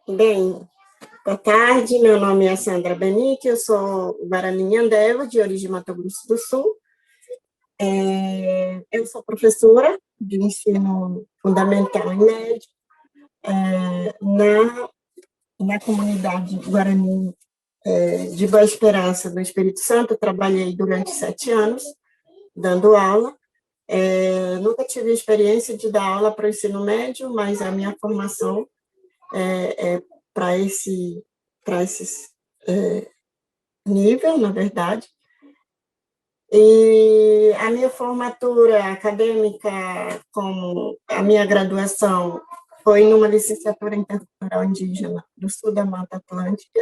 Bem, boa tarde, meu nome é Sandra Benique, eu sou Guarani Andeva, de origem Mato Grosso do Sul. Eu sou professora de ensino fundamental e médio na comunidade Guarani de Boa Esperança, no Espírito Santo. Eu trabalhei durante 7 anos dando aula. Nunca tive experiência de dar aula para o ensino médio, mas a minha formação é para esse nível, na verdade. E a minha formatura acadêmica, como a minha graduação, foi numa licenciatura em cultural indígena do sul da Mata Atlântica.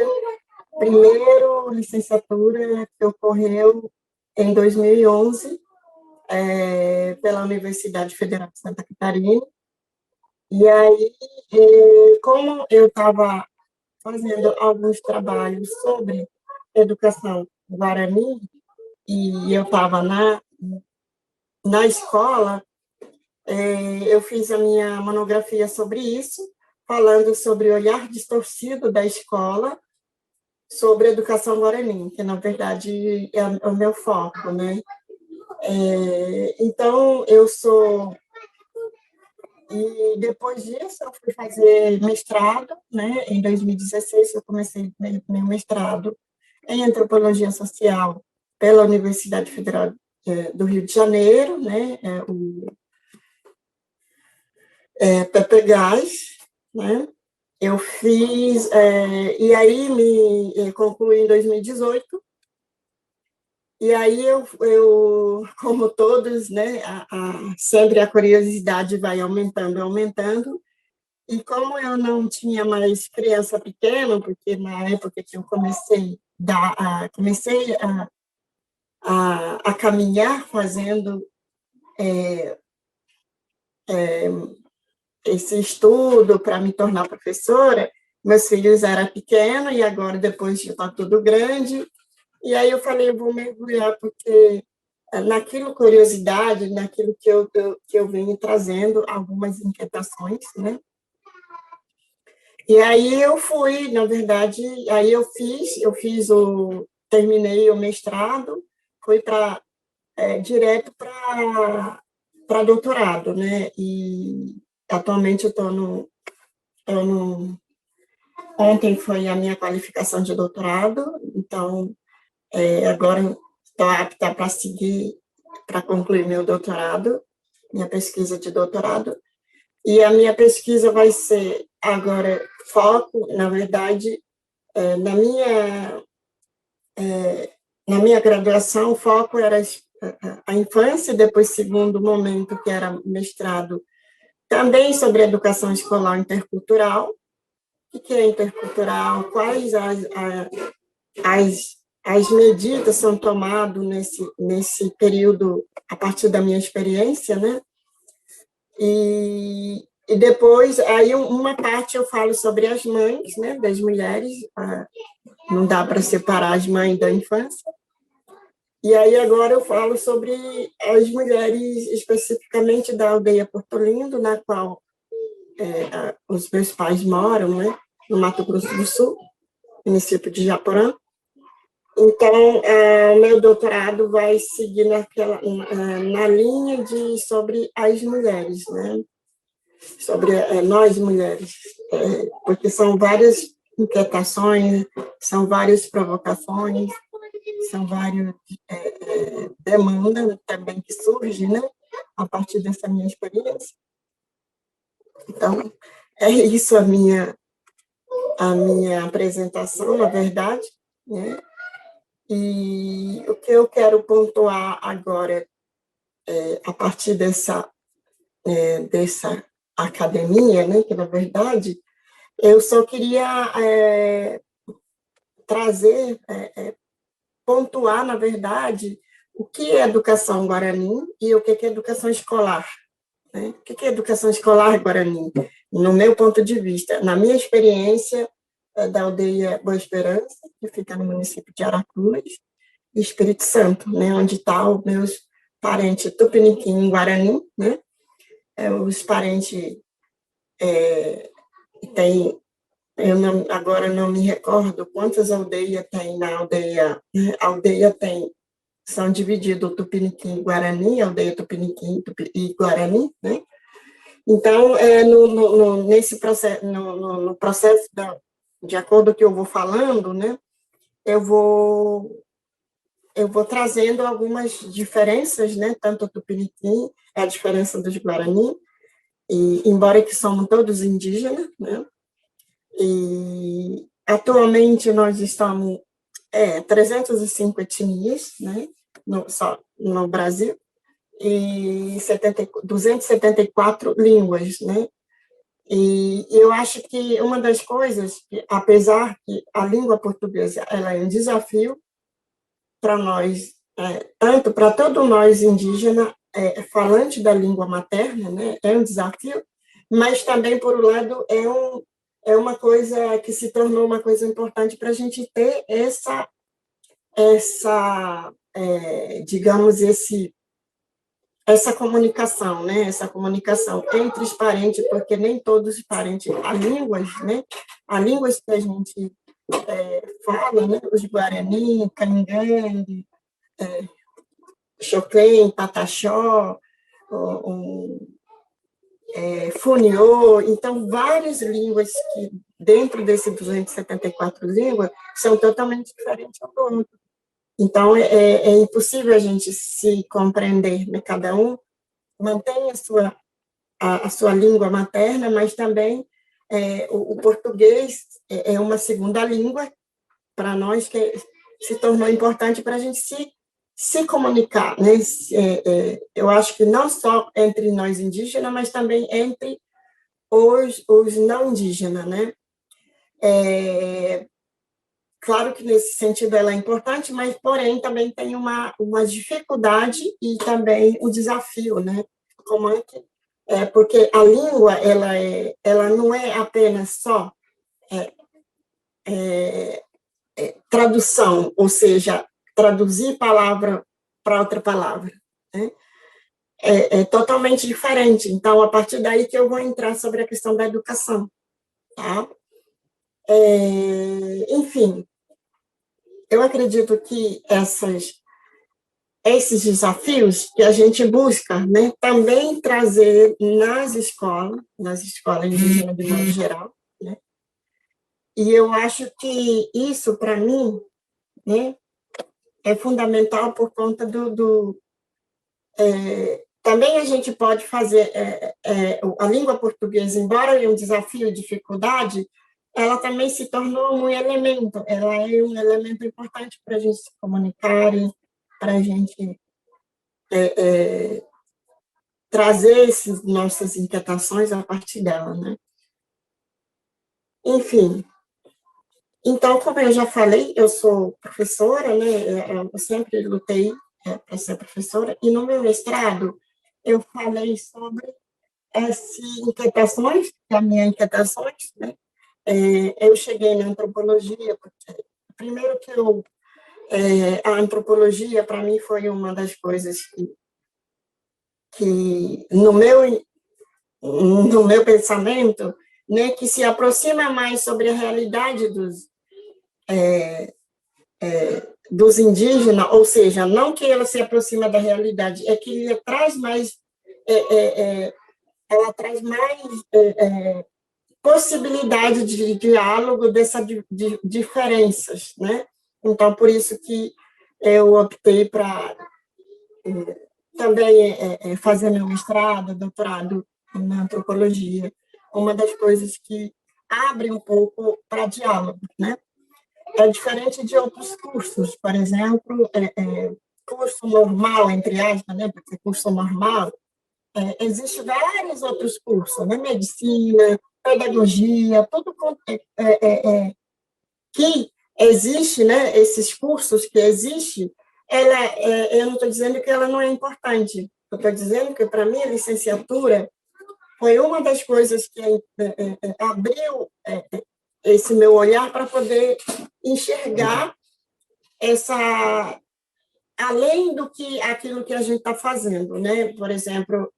Primeiro licenciatura que ocorreu em 2011, pela Universidade Federal de Santa Catarina. E aí, como eu estava fazendo alguns trabalhos sobre educação guarani, e eu estava na escola, eu fiz a minha monografia sobre isso, falando sobre o olhar distorcido da escola sobre a educação guarani, que, na verdade, é o meu foco, né? Então, eu sou... E depois disso, eu fui fazer mestrado, né? Em 2016, eu comecei meu mestrado em Antropologia Social pela Universidade Federal do Rio de Janeiro, né? Pepe Gás, né? Eu fiz, e aí me concluí em 2018, e aí como todos, né, sempre a curiosidade vai aumentando, aumentando, e como eu não tinha mais criança pequena, porque na época que eu comecei a caminhar fazendo esse estudo para me tornar professora, meus filhos eram pequenos e agora depois já está tudo grande, e aí eu falei, eu vou mergulhar porque naquilo curiosidade, naquilo que eu venho trazendo algumas inquietações, né? E aí eu fui, na verdade, aí terminei o mestrado, fui direto para doutorado, né? E atualmente eu estou ontem foi a minha qualificação de doutorado, então agora estou apta para seguir, para concluir meu doutorado, minha pesquisa de doutorado. E a minha pesquisa vai ser agora foco, na verdade, na minha graduação, o foco era a infância, depois segundo momento, que era mestrado, também sobre educação escolar intercultural. O que é intercultural? Quais as medidas são tomadas nesse período, a partir da minha experiência, né? E depois, aí uma parte eu falo sobre as mães, né, das mulheres, não dá para separar as mães da infância. E aí agora eu falo sobre as mulheres, especificamente da aldeia Porto Lindo, na qual os meus pais moram, né, no Mato Grosso do Sul, município de Japorã. Então, meu doutorado vai seguir na linha sobre as mulheres, né? Sobre nós mulheres, porque são várias inquietações, são várias provocações, são várias demandas também que surgem, né? A partir dessa minha experiência. Então, é isso a minha apresentação, na verdade, né? E o que eu quero pontuar agora, a partir dessa academia, né, que, na verdade, eu só queria trazer, pontuar, na verdade, o que é educação guarani e o que é educação escolar. Né? O que é educação escolar guarani? No meu ponto de vista, na minha experiência da aldeia Boa Esperança, que fica no município de Aracruz, Espírito Santo, né, onde estão os meus parentes tupiniquim guarani, né, os parentes têm Agora não me recordo quantas aldeias tem na aldeia, né? A aldeia tem, são divididos Tupiniquim e Guarani, aldeia Tupiniquim e Guarani, né? Então, nesse processo, no processo de acordo com o que eu vou falando, né, eu vou, eu vou trazendo algumas diferenças, né, tanto o Tupiniquim, a diferença dos Guarani, e, embora que somos todos indígenas, né, e atualmente nós estamos 305 etnias, né, só no Brasil, e 274 línguas, né? E eu acho que uma das coisas, que, apesar que a língua portuguesa ela é um desafio para nós, tanto para todos nós indígenas, falante da língua materna, né, é um desafio, mas também, por um lado, é uma coisa que se tornou uma coisa importante para a gente ter digamos, essa comunicação, né? Essa comunicação entre os parentes, porque nem todos os parentes, há línguas, né? Há línguas que a gente fala, né? Os Guarani, Caningande, Choclen, Pataxó, Funiô, então várias línguas que dentro desses 274 línguas são totalmente diferentes um do outro. Então é impossível a gente se compreender, né? Cada um mantém a sua língua materna, mas também o português é uma segunda língua para nós que se tornou importante para a gente se comunicar, né? Eu acho que não só entre nós indígenas, mas também entre os não indígenas, né? Claro que nesse sentido ela é importante, mas porém também tem uma dificuldade e também o desafio, né? Como é que porque a língua ela não é apenas só tradução, ou seja, traduzir palavra para outra palavra, né? É totalmente diferente. Então, a partir daí que eu vou entrar sobre a questão da educação, tá? Enfim, eu acredito que esses desafios que a gente busca, né, também trazer nas escolas indígenas de modo geral, né? E eu acho que isso, para mim, né, é fundamental por conta também a gente pode fazer a língua portuguesa, embora é um desafio e dificuldade, ela também se tornou um elemento, ela é um elemento importante para a gente se comunicar, para a gente trazer essas nossas inquietações a partir dela, né? Enfim, então, como eu já falei, eu sou professora, né? Eu sempre lutei para ser professora, e no meu mestrado eu falei sobre essas inquietações, que é a minha inquietações, né? Eu cheguei na antropologia, porque, primeiro que a antropologia, para mim, foi uma das coisas que no meu pensamento, né, que se aproxima mais sobre a realidade dos indígenas, ou seja, não que ela se aproxima da realidade, é que ela traz mais, ela traz mais possibilidade de diálogo dessas diferenças, né? Então, por isso que eu optei para também fazer meu mestrado, doutorado na antropologia, uma das coisas que abre um pouco para diálogo, né? É diferente de outros cursos, por exemplo, curso normal, entre aspas, né? Porque curso normal, existem vários outros cursos, né? Medicina, pedagogia, tudo que existe, né? Esses cursos que existem, eu não estou dizendo que ela não é importante, eu estou dizendo que, para mim, a licenciatura foi uma das coisas que abriu esse meu olhar para poder enxergar além do que aquilo que a gente está fazendo, né? Por exemplo,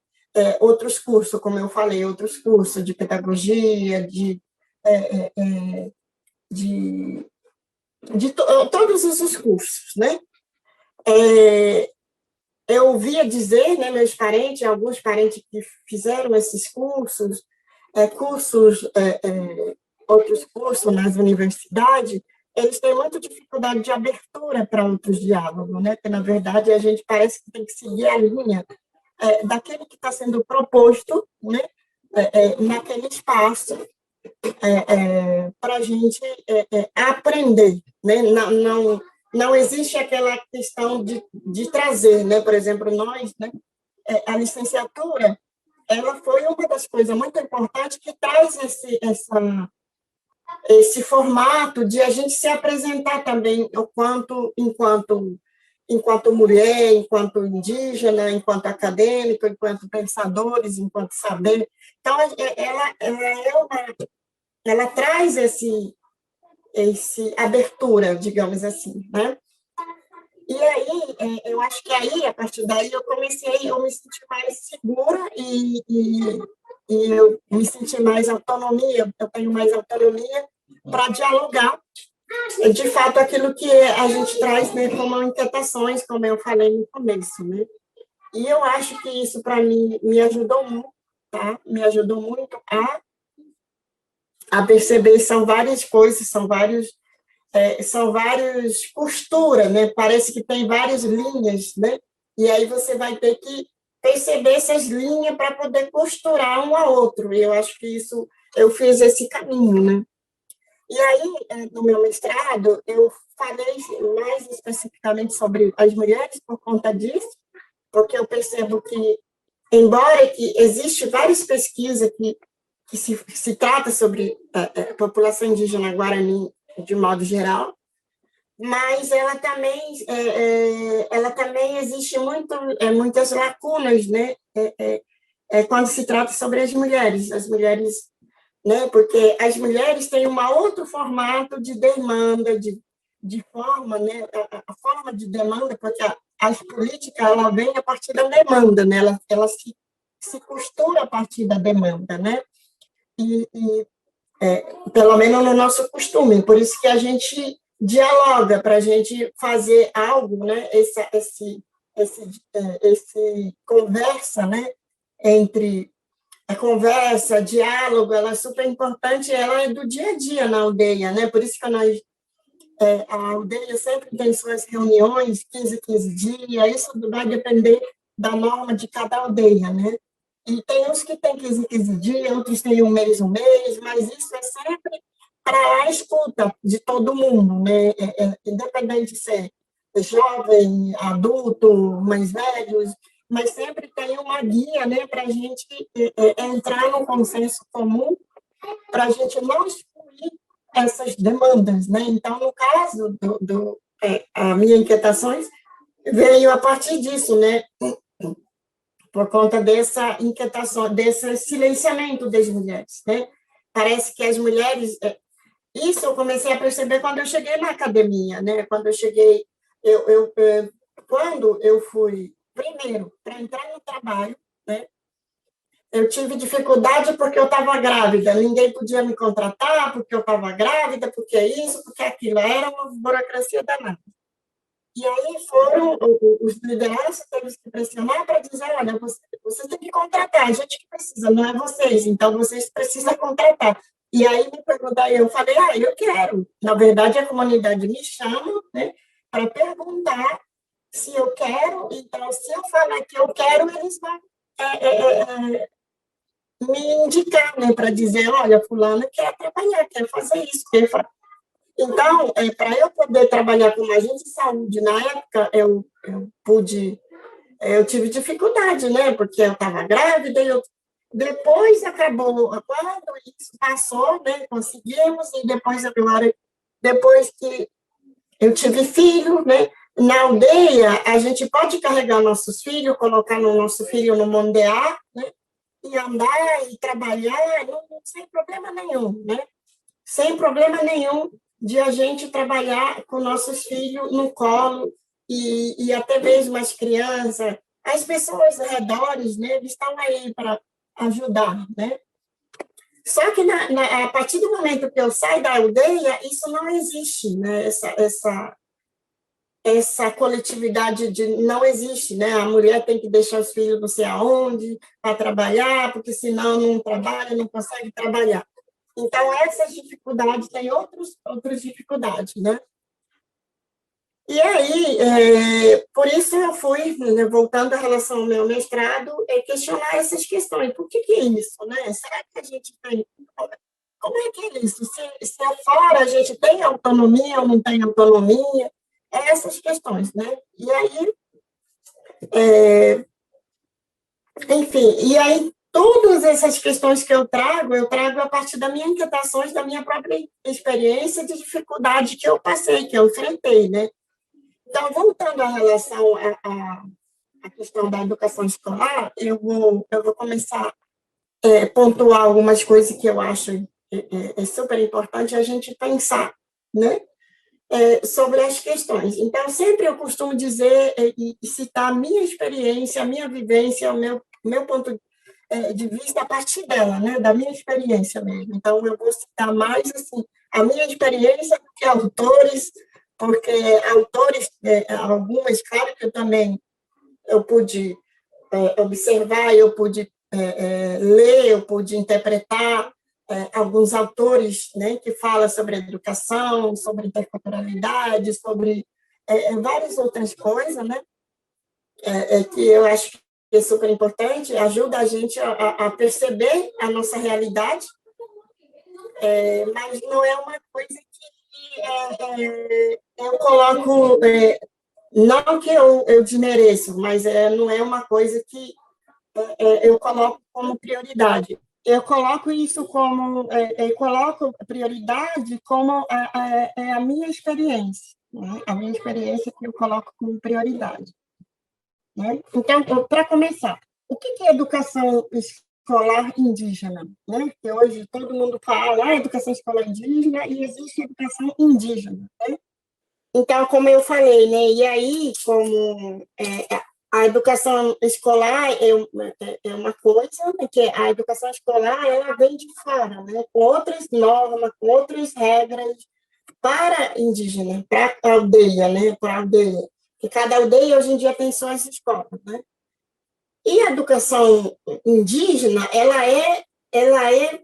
outros cursos, como eu falei, outros cursos de pedagogia, de, todos os cursos, né? Eu ouvia dizer, né, meus parentes, alguns parentes que fizeram esses cursos, outros cursos nas universidades, eles têm muita dificuldade de abertura para outros diálogos, né? Porque, na verdade, a gente parece que tem que seguir a linha daquele que está sendo proposto, né? Naquele espaço, para a gente aprender, né? Não existe aquela questão de trazer, né? Por exemplo, nós, né? A licenciatura, ela foi uma das coisas muito importantes que traz esse formato de a gente se apresentar também enquanto mulher, enquanto indígena, enquanto acadêmico, enquanto pensadores, enquanto saber. Então, ela traz esse abertura, digamos assim, né? E aí, eu acho que aí, a partir daí, eu me senti mais segura e eu me senti mais autonomia, eu tenho mais autonomia para dialogar, de fato, aquilo que a gente traz, né, como inquietações, como eu falei no começo, né? E eu acho que isso, para mim, me ajudou muito, tá? Me ajudou muito a perceber, são várias coisas, são várias costuras, né? Parece que tem várias linhas, né? E aí você vai ter que perceber essas linhas para poder costurar um ao outro. E eu acho que isso, eu fiz esse caminho, né? E aí, no meu mestrado, eu falei mais especificamente sobre as mulheres por conta disso, porque eu percebo que, embora que existe várias pesquisas que se trata sobre a população indígena guarani de modo geral, mas ela também existe muitas lacunas, né? Quando se trata sobre as mulheres, né? Porque as mulheres têm um outro formato de demanda, de forma, né? A forma de demanda, porque as políticas ela vem a partir da demanda, né? Ela se costura a partir da demanda, né? E pelo menos no nosso costume, por isso que a gente dialoga para a gente fazer algo, né? Esse conversa, né? Entre a conversa, diálogo, ela é super importante, ela é do dia a dia na aldeia, né? Por isso que a aldeia sempre tem suas reuniões, 15 dias, isso vai depender da norma de cada aldeia, né? E tem uns que tem 15 dias, outros têm um mês, mas isso é sempre para a escuta de todo mundo, né? Independente de ser jovem, adulto, mais velhos, mas sempre tem uma guia, né, para a gente entrar num consenso comum, para a gente não excluir essas demandas, né? Então, no caso a minha inquietações veio a partir disso, né? Por conta dessa inquietação, desse silenciamento das mulheres, né? Parece que as mulheres, isso eu comecei a perceber quando eu cheguei na academia, né? Quando eu cheguei, quando eu fui primeiro para entrar no trabalho, né? Eu tive dificuldade porque eu estava grávida, ninguém podia me contratar porque eu estava grávida, porque isso, porque aquilo, era uma burocracia danada. E aí foram os lideranças teve que pressionar para dizer, olha, você tem que contratar, a gente que precisa, não é vocês, então vocês precisam contratar. E aí me perguntaram, eu falei, eu quero. Na verdade, a comunidade me chama, né, para perguntar se eu quero, então, se eu falar que eu quero, eles vão me indicar, né, para dizer, olha, fulana quer trabalhar, quer fazer isso, quer fazer. Então, para eu poder trabalhar com agente de saúde, na época, eu tive dificuldade, né, porque eu estava grávida, depois acabou, quando isso passou, né, conseguimos, e depois, agora, depois que eu tive filho, né, na aldeia, a gente pode carregar nossos filhos, colocar no nosso filho no mondear, né, e andar e trabalhar, sem problema nenhum, né? Sem problema nenhum de a gente trabalhar com nossos filhos no colo e até mesmo as crianças, as pessoas ao redor, né? Eles estão aí para ajudar, né? Só que a partir do momento que eu saio da aldeia, isso não existe, né? Essa coletividade não existe, né? A mulher tem que deixar os filhos não sei aonde para trabalhar, porque senão não trabalha, não consegue trabalhar. Então, essas dificuldades, tem outras dificuldades, né? E aí, por isso eu fui, né, voltando à relação ao meu mestrado, questionar essas questões. Por que é isso, né? Será que a gente tem... Como é que é isso? Se é fora a gente tem autonomia ou não tem autonomia? Essas questões, né? E aí, enfim, e aí todas essas questões que eu trago a partir das minhas inquietações, da minha própria experiência de dificuldade que eu passei, que eu enfrentei, né? Então, voltando à relação à questão da educação escolar, eu vou começar a pontuar algumas coisas que eu acho super importante a gente pensar, né? Sobre as questões. Então, sempre eu costumo dizer e citar a minha experiência, a minha vivência, o meu ponto de vista a partir dela, né? Da minha experiência mesmo. Então, eu vou citar mais assim, a minha experiência do que autores, porque autores, algumas, claro que eu também eu pude observar, eu pude ler, eu pude interpretar alguns autores, né, que falam sobre educação, sobre interculturalidade, sobre várias outras coisas, né, que eu acho que é super importante, ajuda a gente a perceber a nossa realidade, mas não é uma coisa que eu coloco, não que eu desmereço, mas não é uma coisa que eu coloco como prioridade. Eu coloco isso como, eu coloco prioridade como a minha experiência, né? A minha experiência que eu coloco como prioridade. Né? Então, para começar, o que é educação escolar indígena? Né? Que hoje todo mundo fala educação escolar indígena e existe educação indígena. Né? Então, como eu falei, né? E aí, como a educação escolar é uma coisa, né, que a educação escolar ela vem de fora, né? Com outras normas, com outras regras para indígena, para a aldeia, né? Para a aldeia. Que cada aldeia hoje em dia tem suas escolas, né? E a educação indígena, ela é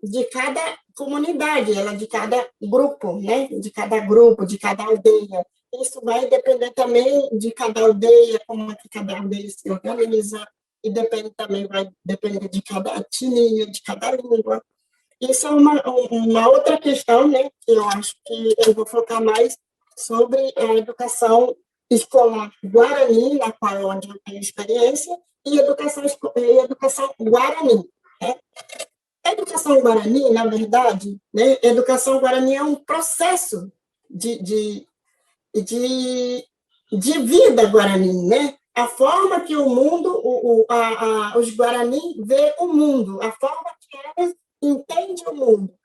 de cada comunidade, ela é de cada grupo, né? De cada grupo, de cada aldeia. Isso vai depender também de cada aldeia, como é que cada aldeia se organiza, e depende também, vai depender de cada etnia, de cada língua. Isso é uma outra questão, né? Que eu acho que eu vou focar mais sobre a educação escolar guarani, na qual onde eu tenho experiência, e educação guarani. Né? A educação guarani, na verdade, né, educação guarani é um processo de, de vida guarani, né? A forma que o mundo, os guarani vê o mundo, a forma que elas entendem o mundo.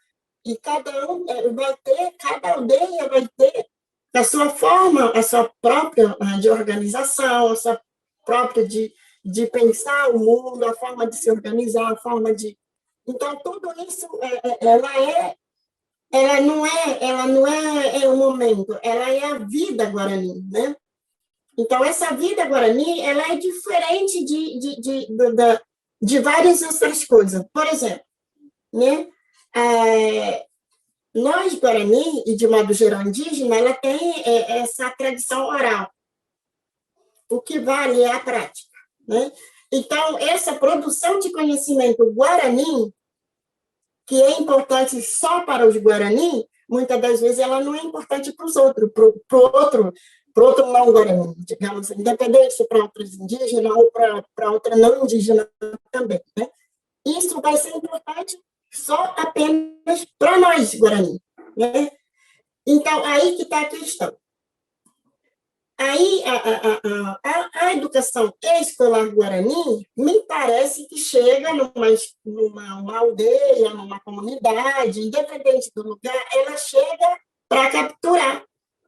E cada um vai ter, cada aldeia vai ter a sua forma, a sua própria de organização, a sua própria de pensar o mundo, a forma de se organizar, a forma de... Então, tudo isso, ela não é o momento, ela é a vida guarani, né? Então, essa vida guarani, ela é diferente de várias outras coisas. Por exemplo, né? Nós, Guarani, e de modo geral indígena, ela tem essa tradição oral. O que vale é a prática. Né? Então, essa produção de conhecimento Guarani, que é importante só para os Guarani, muitas das vezes ela não é importante para os outros, para o outro não Guarani, digamos, independente se para outros indígenas ou para outra não indígena também. Né? Isso vai ser importante só apenas para nós, Guarani. Né? Então, aí que está a questão. Aí, a educação escolar guarani, me parece que chega numa aldeia, numa comunidade, independente do lugar, ela chega para capturar,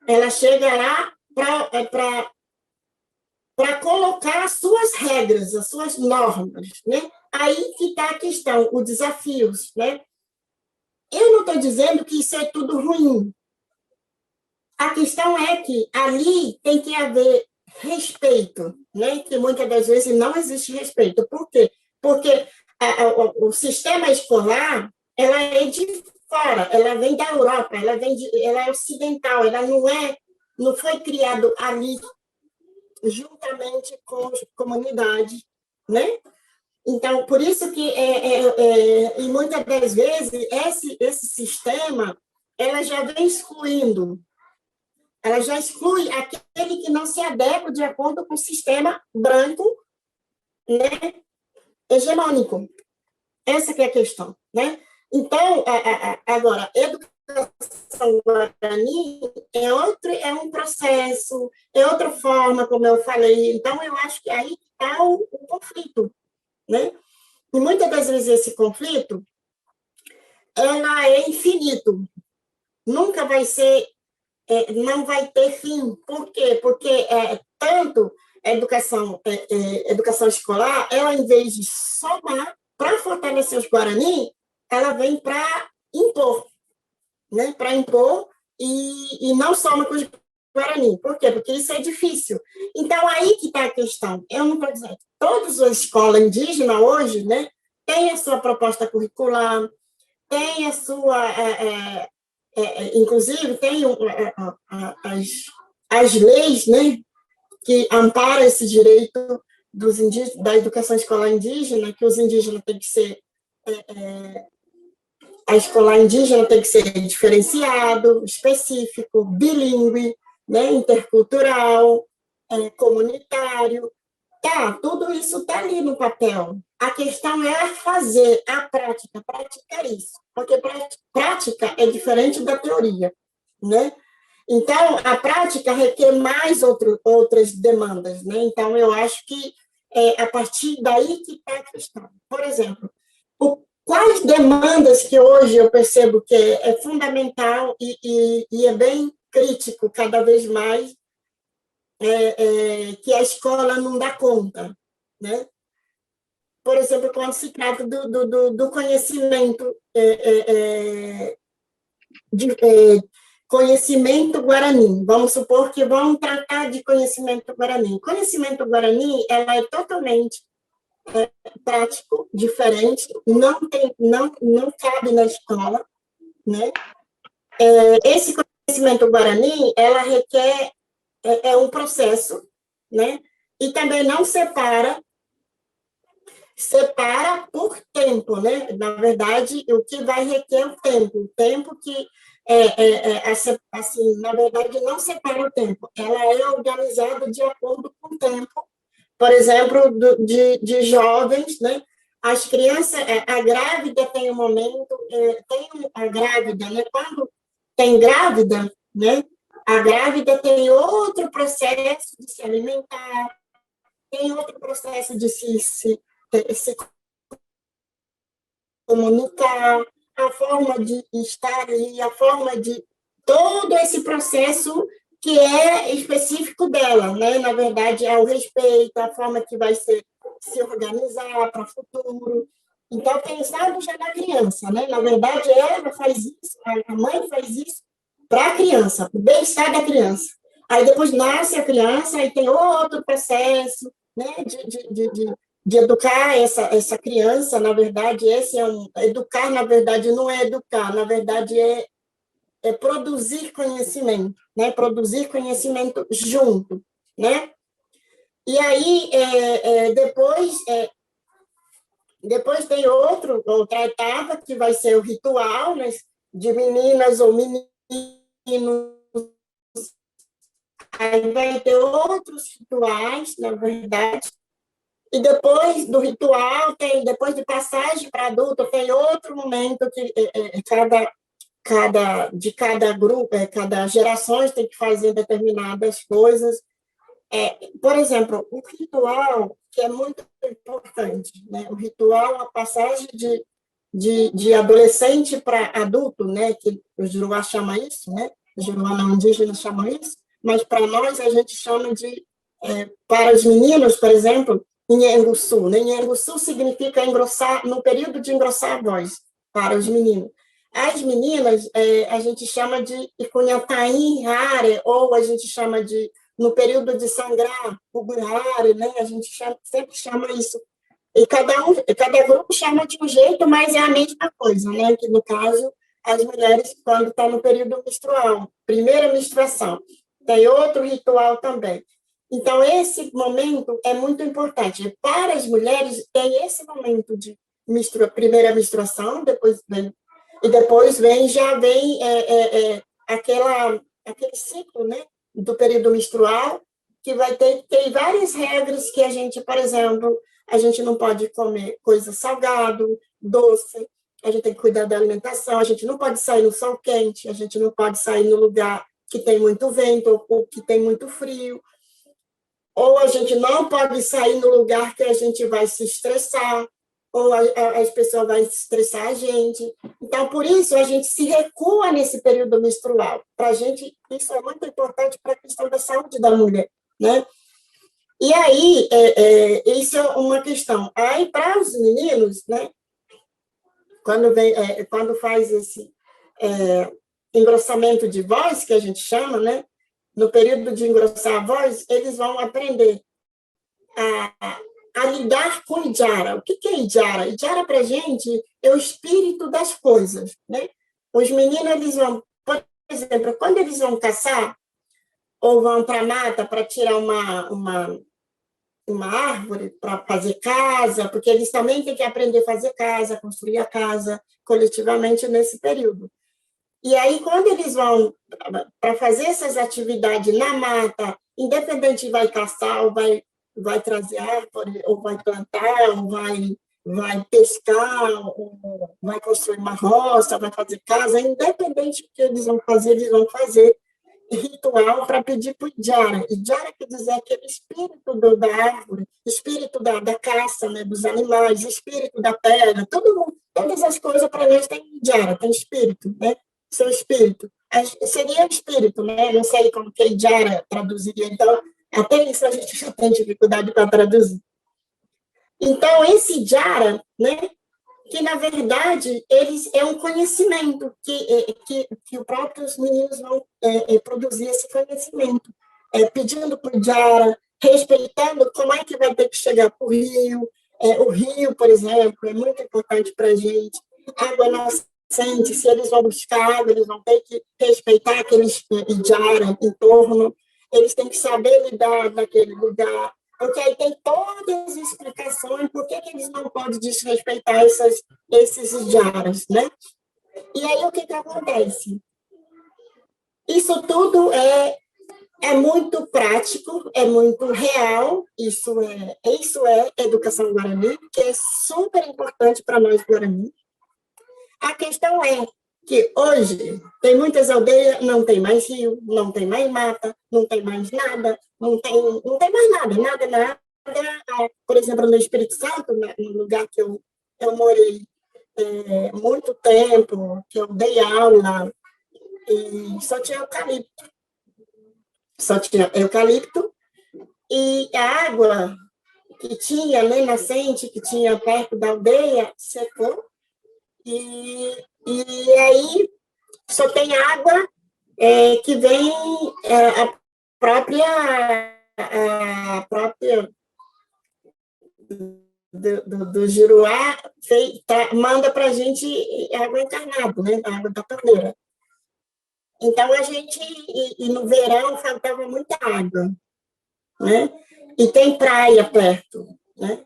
ela chega lá para colocar as suas regras, as suas normas. Né? Aí que está a questão, os desafios. Né? Eu não estou dizendo que isso é tudo ruim. A questão é que ali tem que haver respeito, né? Que muitas das vezes não existe respeito. Por quê? Porque o sistema escolar, ela é de fora, ela vem da Europa, ela é ocidental, ela não foi criado ali juntamente com a comunidade, né? Então, por isso que, e muitas das vezes, esse sistema, ela já vem excluindo, ela já exclui aquele que não se adequa de acordo com o sistema branco, né, hegemônico. Essa que é a questão, né? Então, agora, educação guarani é um processo, é outra forma, como eu falei. Então, eu acho que aí está o conflito, né? E muitas das vezes esse conflito, ela é infinito, nunca vai ser, não vai ter fim. Por quê? Porque tanto a educação escolar, ela, em vez de somar, para fortalecer os Guarani, ela vem para impor, né? Para impor e não soma com os Guarani. Por quê? Porque isso é difícil. Então, aí que está a questão. Eu não estou dizendo, todas as escolas indígenas hoje, né, têm a sua proposta curricular, tem a sua, inclusive, tem as leis, né, que amparam esse direito dos indígenas, da educação escolar indígena, que os indígenas têm que ser, a escolar indígena tem que ser diferenciado, específico, bilíngue, né, intercultural, comunitário. Tá, tudo isso está ali no papel. A questão é fazer a prática, praticar isso. Porque prática é diferente da teoria, né? Então, a prática requer mais outras demandas, né? Então, eu acho que é a partir daí que está a questão. Por exemplo, quais demandas que hoje eu percebo que é fundamental e é bem crítico cada vez mais, que a escola não dá conta, né? Por exemplo, quando se trata do conhecimento, de, conhecimento guarani. Vamos supor que vão tratar de conhecimento guarani. Conhecimento guarani, ela é totalmente prático, diferente, não cabe na escola, né? Esse conhecimento guarani, ela requer um processo, né? E também não separa por tempo, né? Na verdade, o que vai requer o tempo que, assim, na verdade, não separa o tempo, ela é organizada de acordo com o tempo, por exemplo, de jovens, né? As crianças, a grávida tem um momento, a grávida, né? Quando tem grávida, né? A grávida tem outro processo de se alimentar, tem outro processo de se comunicar, a forma de estar ali, a forma de todo esse processo que é específico dela, né? Na verdade, é o respeito, a forma que vai se organizar para o futuro. Então, pensando já na criança, né? Na verdade, ela faz isso, a mãe faz isso para a criança, para o bem-estar da criança. Aí depois nasce a criança, aí tem outro processo, né? De educar essa criança, na verdade, educar, na verdade, não é educar, na verdade, é produzir conhecimento, né? Produzir conhecimento junto, né? E aí, depois tem outra etapa, que vai ser o ritual, né? De meninas ou meninos, aí vai ter outros rituais, na verdade, e depois do ritual, depois de passagem para adulto, tem outro momento que de cada grupo, cada geração tem que fazer determinadas coisas. Por exemplo, o ritual, que é muito importante, né? O ritual, a passagem de adolescente para adulto, né? Que o Juruá chama isso, né? O Juruá não indígena chama isso, mas para nós a gente chama para os meninos, por exemplo, Nhenguçu. Nhenguçu significa engrossar, no período de engrossar a voz, para os meninos. As meninas, a gente chama de icunhataim rare, ou a gente chama de, no período de sangrar, uburare, né? A gente sempre chama isso. E cada grupo chama de um jeito, mas é a mesma coisa, né? Que, no caso, as mulheres, quando estão no período menstrual, primeira menstruação, tem outro ritual também. Então, esse momento é muito importante. Para as mulheres, tem esse momento de primeira menstruação, depois já vem aquele ciclo, né, do período menstrual, que vai ter tem várias regras que a gente, por exemplo, a gente não pode comer coisa salgado, doce, a gente tem que cuidar da alimentação, a gente não pode sair no sol quente, a gente não pode sair no lugar que tem muito vento ou que tem muito frio, ou a gente não pode sair no lugar que a gente vai se estressar, ou as pessoas vão estressar a gente. Então, por isso, a gente se recua nesse período menstrual. Para a gente, isso é muito importante para a questão da saúde da mulher, né? E aí, isso é uma questão. Aí, para os meninos, né, quando faz esse engrossamento de voz, que a gente chama, né, no período de engrossar a voz, eles vão aprender a lidar com Ijara. O que é Ijara? Ijara, para a gente, é o espírito das coisas, né? Os meninos, eles vão, por exemplo, quando eles vão caçar, ou vão para a mata para tirar uma árvore para fazer casa, porque eles também têm que aprender a fazer casa, construir a casa coletivamente nesse período. E aí, quando eles vão para fazer essas atividades na mata, independente de vai caçar, ou vai trazer árvore, ou vai plantar, ou vai pescar, ou vai construir uma roça, vai fazer casa, independente do que eles vão fazer ritual para pedir para o Jara. E Jara quer dizer aquele espírito da árvore, espírito da caça, né, dos animais, espírito da pedra, todas as coisas para nós tem Jara, tem espírito, né? Seu espírito. Seria espírito, né? Não sei como que Jara traduziria, então, até isso a gente já tem dificuldade para traduzir. Então, esse Jara, né, que, na verdade, eles é um conhecimento que os próprios meninos vão produzir esse conhecimento, pedindo para o Jara, respeitando como é que vai ter que chegar para o rio. O rio, por exemplo, é muito importante para a gente. Água nascente, se eles vão buscar água, eles vão ter que respeitar aqueles Jara em torno, eles têm que saber lidar naquele lugar, porque aí tem todas as explicações por que eles não podem desrespeitar esses jaras, né? E aí o que acontece? Isso tudo é muito prático, é muito real, isso é educação guarani, que é super importante para nós guarani. A questão é que hoje tem muitas aldeias, não tem mais rio, não tem mais mata, não tem mais nada, não tem mais nada. Por exemplo, no Espírito Santo, no lugar que eu morei muito tempo, que eu dei aula, e só tinha eucalipto. Só tinha eucalipto, e a água que tinha, né, nascente, que tinha perto da aldeia, secou, e aí só tem água que vem a própria do Juruá manda para a gente água encarnada, né? Água da torneira. Então, a gente, e no verão, faltava muita água, né? E tem praia perto, né?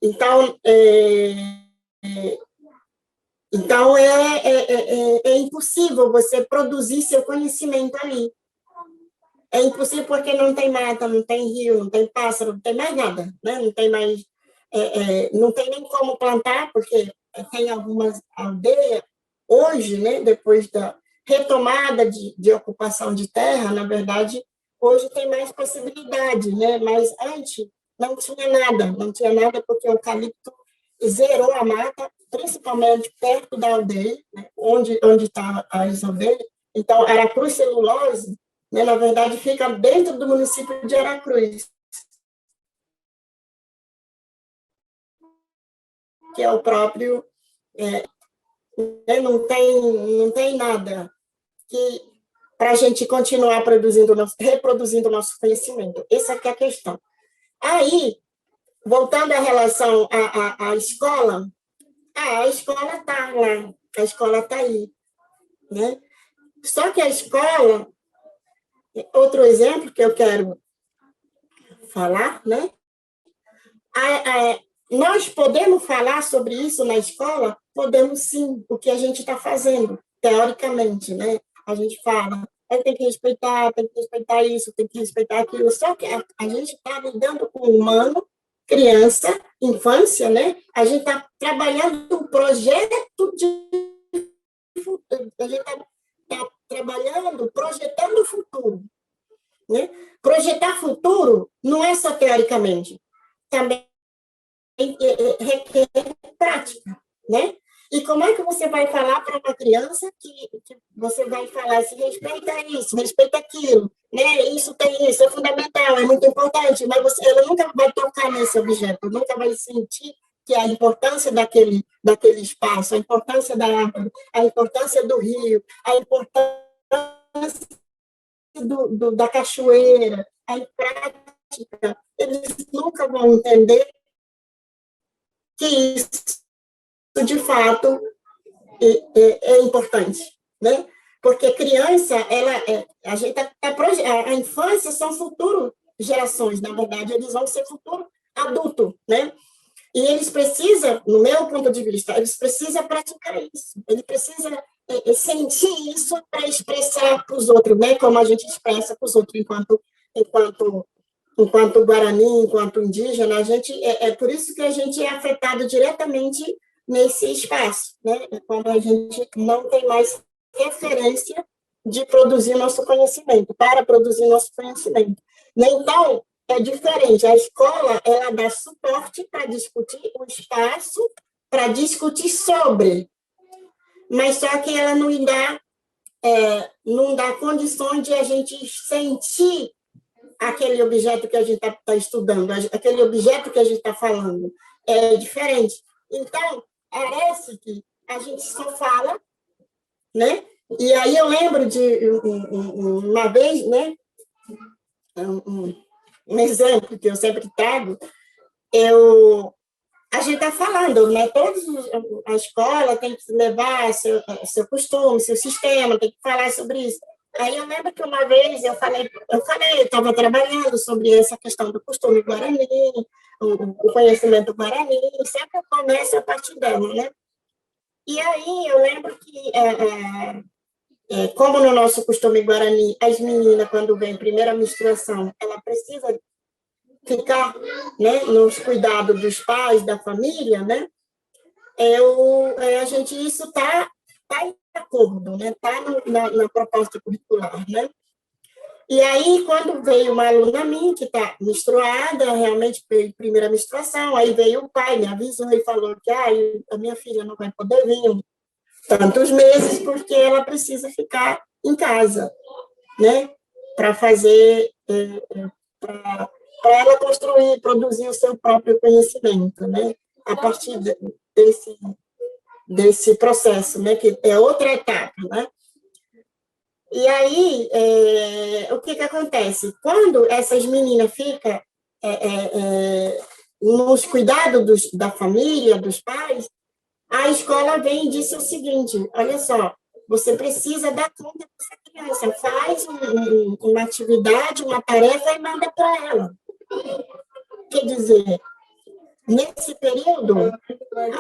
Então, é impossível você produzir seu conhecimento ali. É impossível porque não tem mata, não tem rio, não tem pássaro, não tem mais nada, né? Não tem mais, não tem nem como plantar, porque tem algumas aldeias hoje, né? Depois da retomada de ocupação de terra, na verdade, hoje tem mais possibilidade, né? Mas antes não tinha nada porque o eucalipto zerou a mata, principalmente perto da aldeia, né? onde está as aldeias. Então, Aracruz Celulose, né, na verdade, fica dentro do município de Aracruz, que é o próprio né? Não tem nada que para a gente continuar produzindo, reproduzindo o nosso conhecimento. Essa que é a questão. Aí, voltando à relação à escola, a escola está lá, a escola está aí, né? Só que a escola, outro exemplo que eu quero falar, né? Nós podemos falar sobre isso na escola? Podemos sim, o que a gente está fazendo, teoricamente, né? A gente fala, tem que respeitar isso, tem que respeitar aquilo, só que a gente está lidando com o humano, criança, infância, né? A gente está trabalhando um projeto a gente está trabalhando, projetando o futuro, né? Projetar futuro não é só teoricamente, também requer prática, né? E como é que você vai falar para uma criança que você vai falar assim, respeita isso, respeita aquilo, né? Isso tem isso, é fundamental, é muito importante, mas ela nunca vai tocar nesse objeto, nunca vai sentir que a importância daquele espaço, a importância da árvore, a importância do rio, a importância da cachoeira, a prática, eles nunca vão entender que isso, de fato, é importante, né? Porque criança, a gente a infância são futuro gerações, na verdade, eles vão ser futuro adulto, né? E eles precisam, no meu ponto de vista, eles precisam praticar isso, ele precisa sentir isso para expressar para os outros, né? Como a gente expressa para os outros enquanto Guarani, enquanto indígena, é por isso que a gente é afetado diretamente nesse espaço, né? Quando a gente não tem mais referência de produzir nosso conhecimento, para produzir nosso conhecimento. Então, é diferente. A escola, ela dá suporte para discutir o espaço, para discutir sobre, mas só que ela não dá condições de a gente sentir aquele objeto que a gente está estudando, aquele objeto que a gente está falando. É diferente. Então, parece que a gente só fala, né? E aí eu lembro de uma vez, né? Um exemplo que eu sempre trago, a gente está falando, né? A escola tem que levar seu costume, seu sistema, tem que falar sobre isso. Aí eu lembro que uma vez eu estava trabalhando sobre essa questão do costume guarani, o conhecimento guarani, e sempre começa a partir dela, né? E aí eu lembro que, como no nosso costume guarani, as meninas, quando vem primeira menstruação, ela precisa ficar, né, nos cuidados dos pais, da família, né? Isso está em acordo, né? Está na proposta curricular, né? E aí, quando veio uma aluna minha, que está menstruada, realmente veio primeira menstruação, aí veio o pai, me avisou e falou que a minha filha não vai poder vir tantos meses, porque ela precisa ficar em casa, né? Para fazer, para ela construir, produzir o seu próprio conhecimento, né? A partir desse processo, né? Que é outra etapa, né? E aí, o que acontece? Quando essas meninas ficam nos cuidados da família, dos pais, a escola vem e disse o seguinte, olha só, você precisa dar conta dessa criança, faz uma atividade, uma tarefa e manda para ela. Quer dizer, nesse período,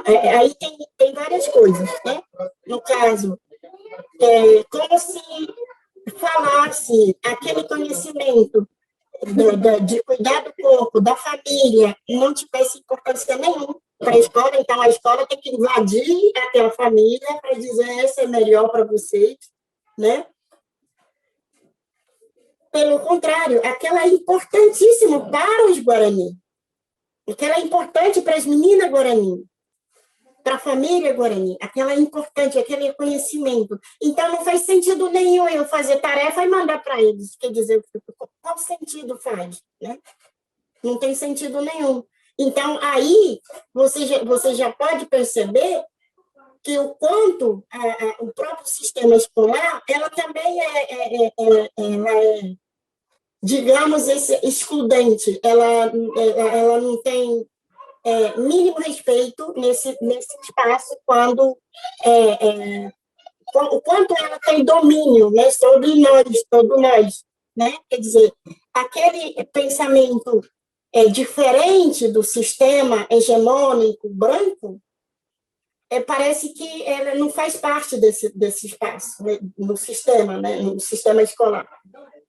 aí tem várias coisas, né? No caso, como se falasse aquele conhecimento de cuidar do corpo, da família, não tivesse importância nenhuma para a escola, então a escola tem que invadir aquela família para dizer essa é melhor para vocês, né? Pelo contrário, aquela é importantíssima para os Guarani, aquela é importante para as meninas Guarani, para a família Guarani, aquela é importante, aquele é conhecimento. Então, não faz sentido nenhum eu fazer tarefa e mandar para eles. Quer dizer, qual sentido faz? Né? Não tem sentido nenhum. Então, aí, você já pode perceber que o quanto o próprio sistema escolar, ela também digamos, excludente, ela não tem mínimo respeito nesse espaço quando o quanto ela tem domínio, né, sobre nós, todos nós, né? Quer dizer, aquele pensamento diferente do sistema hegemônico branco, parece que ela não faz parte desse espaço, né, no sistema, né, no sistema escolar.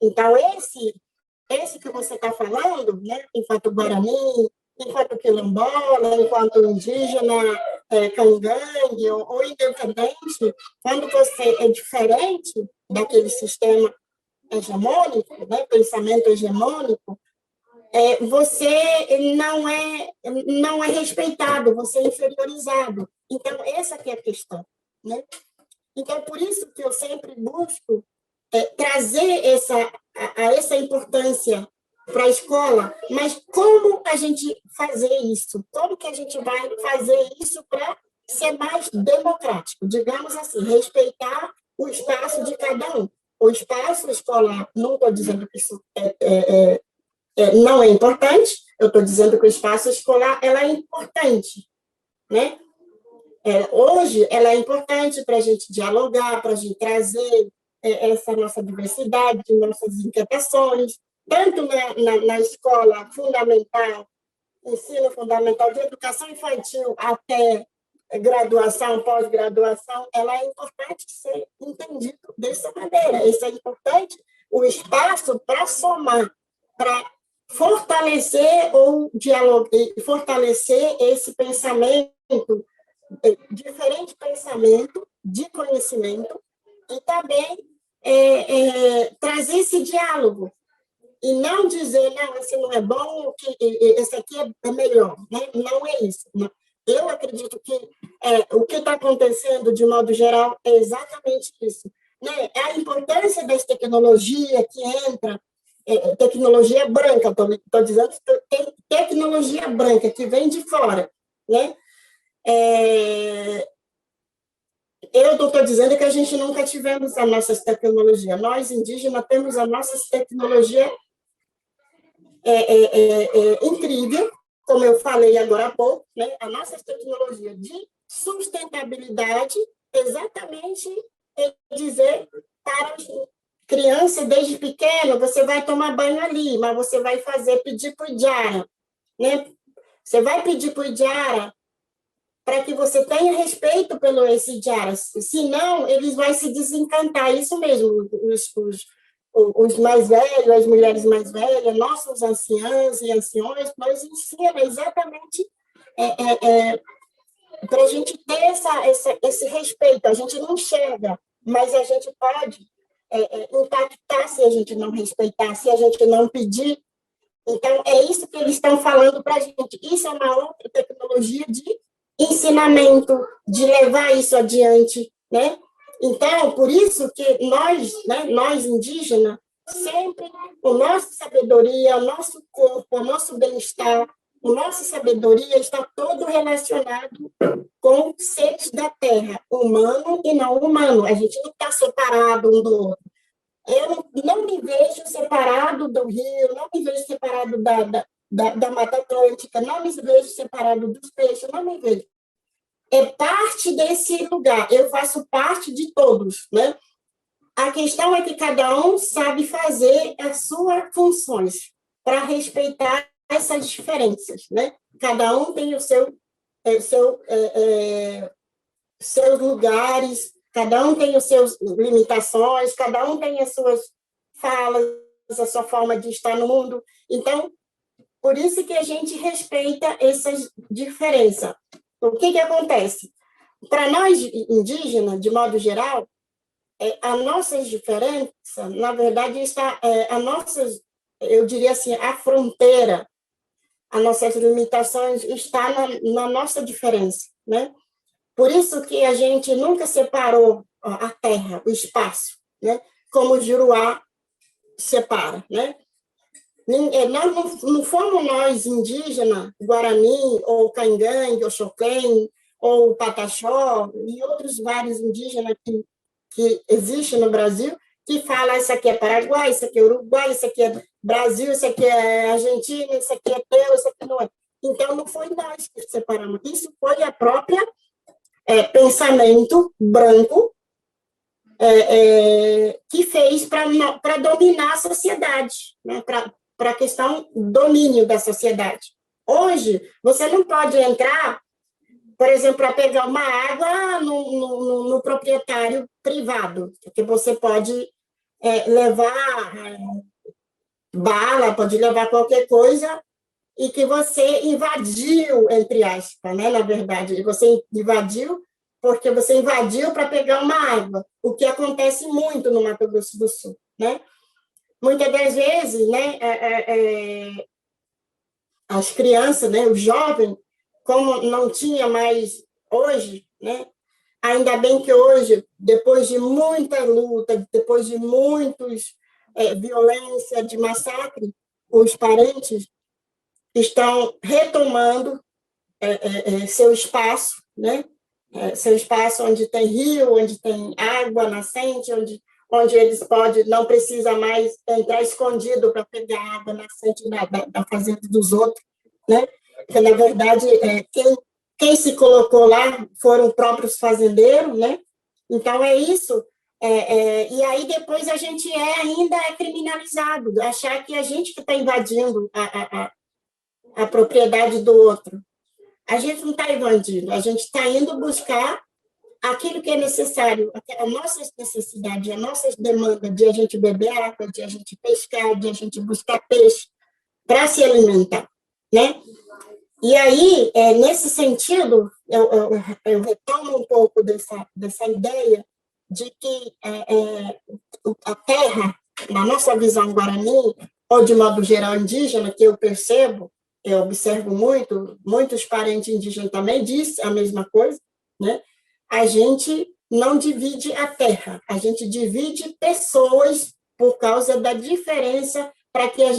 Então, esse que você está falando, né, enquanto Guarani, enquanto quilombola, enquanto indígena, cangangue ou independente, quando você é diferente daquele sistema hegemônico, né, pensamento hegemônico, você não é respeitado, você é inferiorizado. Então, essa que é a questão, né? Então, por isso que eu sempre busco trazer essa importância para a escola, mas como a gente fazer isso? Como que a gente vai fazer isso para ser mais democrático? Digamos assim, respeitar o espaço de cada um. O espaço escolar, não estou dizendo que isso não é importante, eu estou dizendo que o espaço escolar ela é importante, né? Hoje, ela é importante para a gente dialogar, para a gente trazer essa nossa diversidade, nossas inquietações, tanto na escola fundamental, ensino fundamental, de educação infantil até graduação, pós-graduação, ela é importante ser entendido dessa maneira. Isso é importante, o espaço para somar, para fortalecer ou dialogar, fortalecer esse pensamento, diferente pensamento, de conhecimento, e também trazer esse diálogo, e não dizer, não, esse não é bom, esse aqui é melhor. Né? Não é isso. Não. Eu acredito que o que está acontecendo, de modo geral, é exatamente isso. Né? É a importância das tecnologias que entra, tecnologia branca, estou dizendo que tem tecnologia branca que vem de fora. Né? Eu não estou dizendo que a gente nunca tivemos as nossas tecnologias. Nós, indígenas, temos a nossa tecnologia incrível, como eu falei agora há pouco, né? A nossa tecnologia de sustentabilidade, exatamente dizer para as crianças, desde pequeno, você vai tomar banho ali, mas você vai pedir para o Idiara, né? Você vai pedir para o Idiara para que você tenha respeito pelo esse Idiara, senão eles vão se desencantar, isso mesmo, os mais velhos, as mulheres mais velhas, nossos anciãos e anciões, nós ensinamos exatamente para a gente ter esse respeito. A gente não enxerga, mas a gente pode impactar se a gente não respeitar, se a gente não pedir. Então, é isso que eles estão falando para a gente. Isso é uma outra tecnologia de ensinamento, de levar isso adiante, né? Então, por isso que nós, né, nós indígenas, sempre a nossa sabedoria, o nosso corpo, o nosso bem-estar, a nossa sabedoria está todo relacionado com seres da Terra, humano e não humano. A gente não está separado um do outro. Eu não me vejo separado do rio, não me vejo separado da Mata Atlântica, não me vejo separado dos peixes, não me vejo. É parte desse lugar, eu faço parte de todos, né? A questão é que cada um sabe fazer as suas funções para respeitar essas diferenças, né? Cada um tem seus lugares, cada um tem as suas limitações, cada um tem as suas falas, a sua forma de estar no mundo. Então, por isso que a gente respeita essas diferenças. O que acontece? Para nós indígenas, de modo geral, a nossa diferença, na verdade, está a nossas, eu diria assim, a fronteira, as nossas limitações está na nossa diferença, né? Por isso que a gente nunca separou a terra, o espaço, né? Como o Juruá separa, né? Nós não fomos nós, indígenas, Guarani, ou Caingangue, ou Xoquém, ou o Pataxó, e outros vários indígenas que existem no Brasil, que fala isso aqui é Paraguai, isso aqui é Uruguai, isso aqui é Brasil, isso aqui é Argentina, isso aqui é teu, isso aqui não é. Então, não foi nós que separamos. Isso foi a própria pensamento branco que fez para dominar a sociedade, né? Para a questão domínio da sociedade. Hoje, você não pode entrar, por exemplo, para pegar uma água no proprietário privado, porque você pode levar bala, pode levar qualquer coisa, e que você invadiu, entre aspas, né? Na verdade, você invadiu porque você invadiu para pegar uma água, o que acontece muito no Mato Grosso do Sul, né? Muitas das vezes, né, as crianças, né, os jovens, como não tinha mais hoje, né? Ainda bem que hoje, depois de muita luta, depois de muitos violência, de massacre, os parentes estão retomando seu espaço, né? Seu espaço onde tem rio, onde tem água nascente, onde eles podem, não precisa mais entrar escondido para pegar água nascente da fazenda dos outros, né? Porque, na verdade, quem se colocou lá foram os próprios fazendeiros, né? Então, é isso. E aí, depois, a gente ainda é criminalizado, achar que a gente que está invadindo a propriedade do outro. A gente não está invadindo, a gente está indo buscar aquilo que é necessário, a nossa necessidade, a nossa demanda de a gente beber água, de a gente pescar, de a gente buscar peixe para se alimentar, né? E aí, nesse sentido, eu retomo um pouco dessa ideia de que a terra, na nossa visão guarani, ou de modo geral indígena, que eu percebo, eu observo muitos parentes indígenas também dizem a mesma coisa, né? A gente não divide a terra, a gente divide pessoas por causa da diferença para que a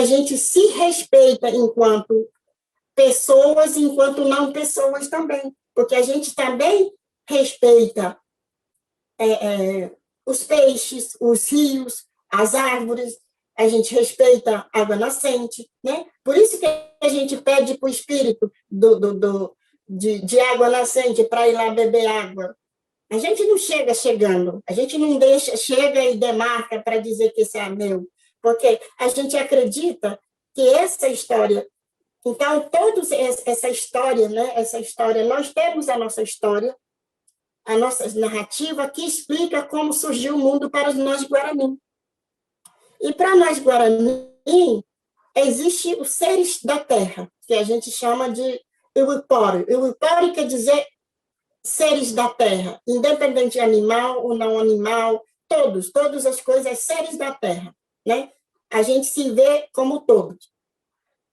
gente se respeita enquanto pessoas, enquanto não pessoas também, porque a gente também respeita os peixes, os rios, as árvores, a gente respeita a água nascente, né? Por isso que a gente pede para o espírito de água nascente para ir lá beber água. A gente não chega chegando, a gente não chega e demarca para dizer que isso é meu, porque a gente acredita que essa história. Então, toda essa história, né? Essa história, nós temos a nossa narrativa que explica como surgiu o mundo para nós Guarani. E para nós Guarani, existe os seres da terra, que a gente chama de Iwipori. Iwipori quer dizer seres da terra, independente de animal ou não animal, todas as coisas, seres da terra, né? A gente se vê como todos.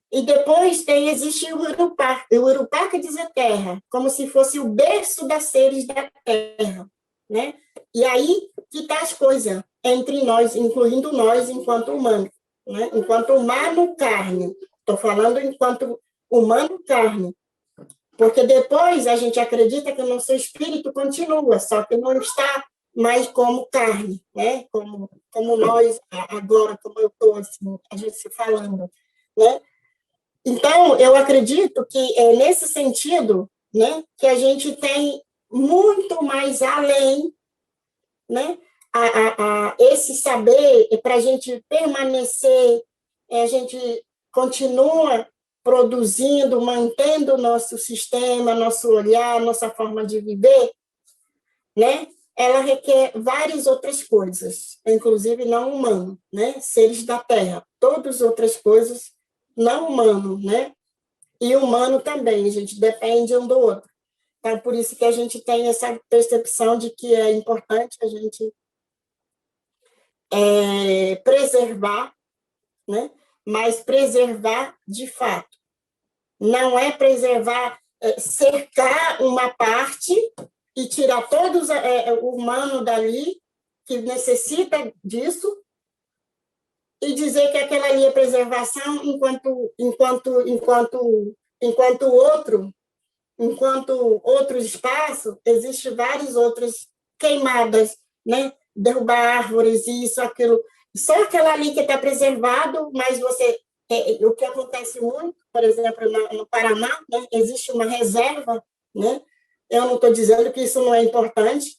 E depois existe o Urupá. O Urupá quer dizer terra, como se fosse o berço das seres da terra, né? E aí que está as coisas entre nós, incluindo nós enquanto humanos, né? Enquanto humano carne. Estou falando enquanto humano carne. Porque depois a gente acredita que o nosso espírito continua, só que não está mais como carne, né? Como nós agora, como eu estou, assim, a gente se falando, né? Então, eu acredito que é nesse sentido, né, que a gente tem muito mais além, né, esse saber para a gente permanecer, a gente continua produzindo, mantendo o nosso sistema, nosso olhar, nossa forma de viver, né? Ela requer várias outras coisas, inclusive não humano, né? Seres da Terra, todas as outras coisas não humano, né? E humano também, a gente depende um do outro. Então, por isso que a gente tem essa percepção de que é importante a gente preservar, né? Mas preservar de fato. Não é preservar, cercar uma parte e tirar todos o humano dali, que necessita disso, e dizer que aquela ali é preservação, enquanto o outro enquanto outro espaço, existem várias outras queimadas, né? Derrubar árvores, isso, aquilo. Só aquela ali que está preservado, mas você... o que acontece muito, por exemplo, no Paraná, né? Existe uma reserva, né? Eu não estou dizendo que isso não é importante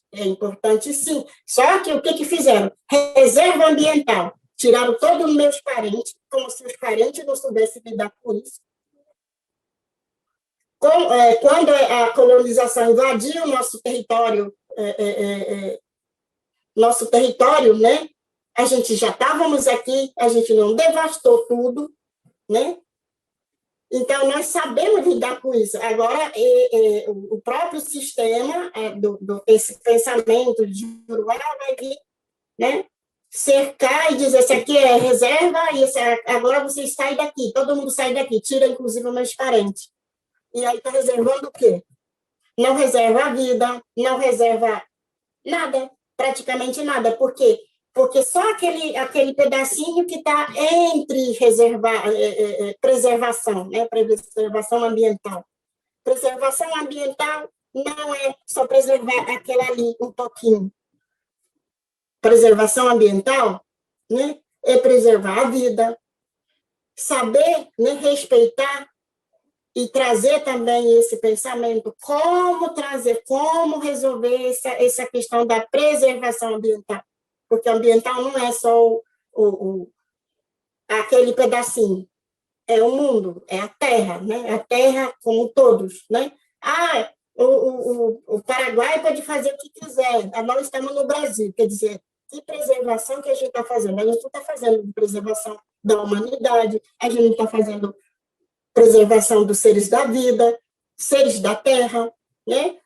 sim. Só que o que fizeram? Reserva ambiental. Tiraram todos os meus parentes, como se os parentes não soubessem lidar com isso. Quando a colonização invadiu nosso território, né? A gente já estávamos aqui, a gente não devastou tudo, né? Então, nós sabemos lidar com isso. Agora, o próprio sistema esse pensamento de Uruguai vai vir, né? Cercar e dizer, esse aqui é reserva, e agora vocês saem daqui, todo mundo sai daqui, tira inclusive os meus parentes. E aí está reservando o quê? Não reserva a vida, não reserva nada, praticamente nada. Por quê? Porque só aquele pedacinho que está entre preservação, né? Preservação ambiental. Preservação ambiental não é só preservar aquela ali um pouquinho. Preservação ambiental, né? É preservar a vida, saber, né, respeitar e trazer também esse pensamento, como resolver essa questão da preservação ambiental, porque ambiental não é só aquele pedacinho, é o mundo, é a terra, né? A terra como todos, né? O Paraguai pode fazer o que quiser, nós estamos no Brasil, quer dizer, que preservação que a gente está fazendo? A gente não está fazendo preservação da humanidade, a gente não está fazendo preservação dos seres da vida, seres da terra, né?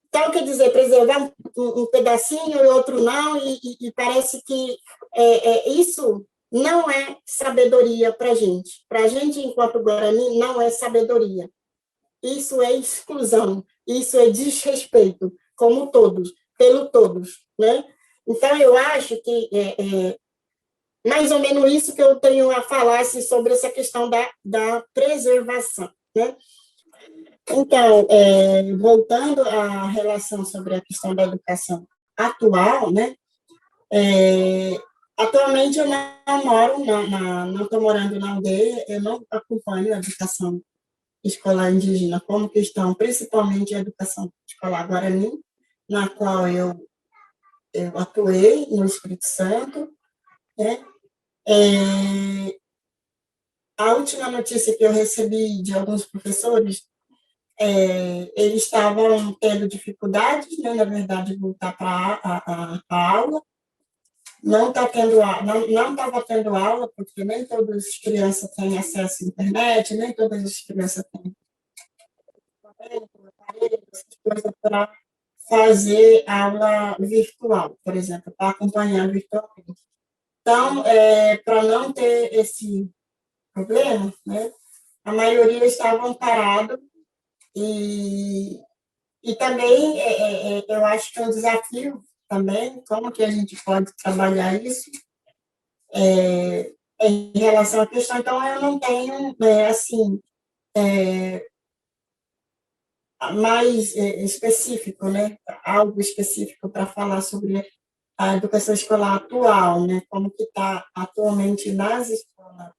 Então, quer dizer, preservar um pedacinho e outro não, e parece que isso não é sabedoria para a gente. Para a gente, enquanto Guarani, não é sabedoria. Isso é exclusão, isso é desrespeito, como todos, pelo todos, né? Então, eu acho que mais ou menos isso que eu tenho a falar assim, sobre essa questão da preservação, né? Então, voltando à relação sobre a questão da educação atual, né? Atualmente eu não moro, não estou morando na aldeia, eu não acompanho a educação escolar indígena como questão, principalmente a educação escolar guarani, na qual eu atuei no Espírito Santo, né? A última notícia que eu recebi de alguns professores, eles estavam tendo dificuldades, né, na verdade, de voltar para a aula, não estava tendo aula, porque nem todas as crianças têm acesso à internet, nem todas as crianças têm coisas para fazer aula virtual, por exemplo, para acompanhar virtualmente. Então, para não ter esse problema, né, a maioria estavam parados e também eu acho que é um desafio também, como que a gente pode trabalhar isso em relação à questão. Então, eu não tenho, assim, mais específico, né, algo específico para falar sobre a educação escolar atual, né, como que está atualmente nas escolas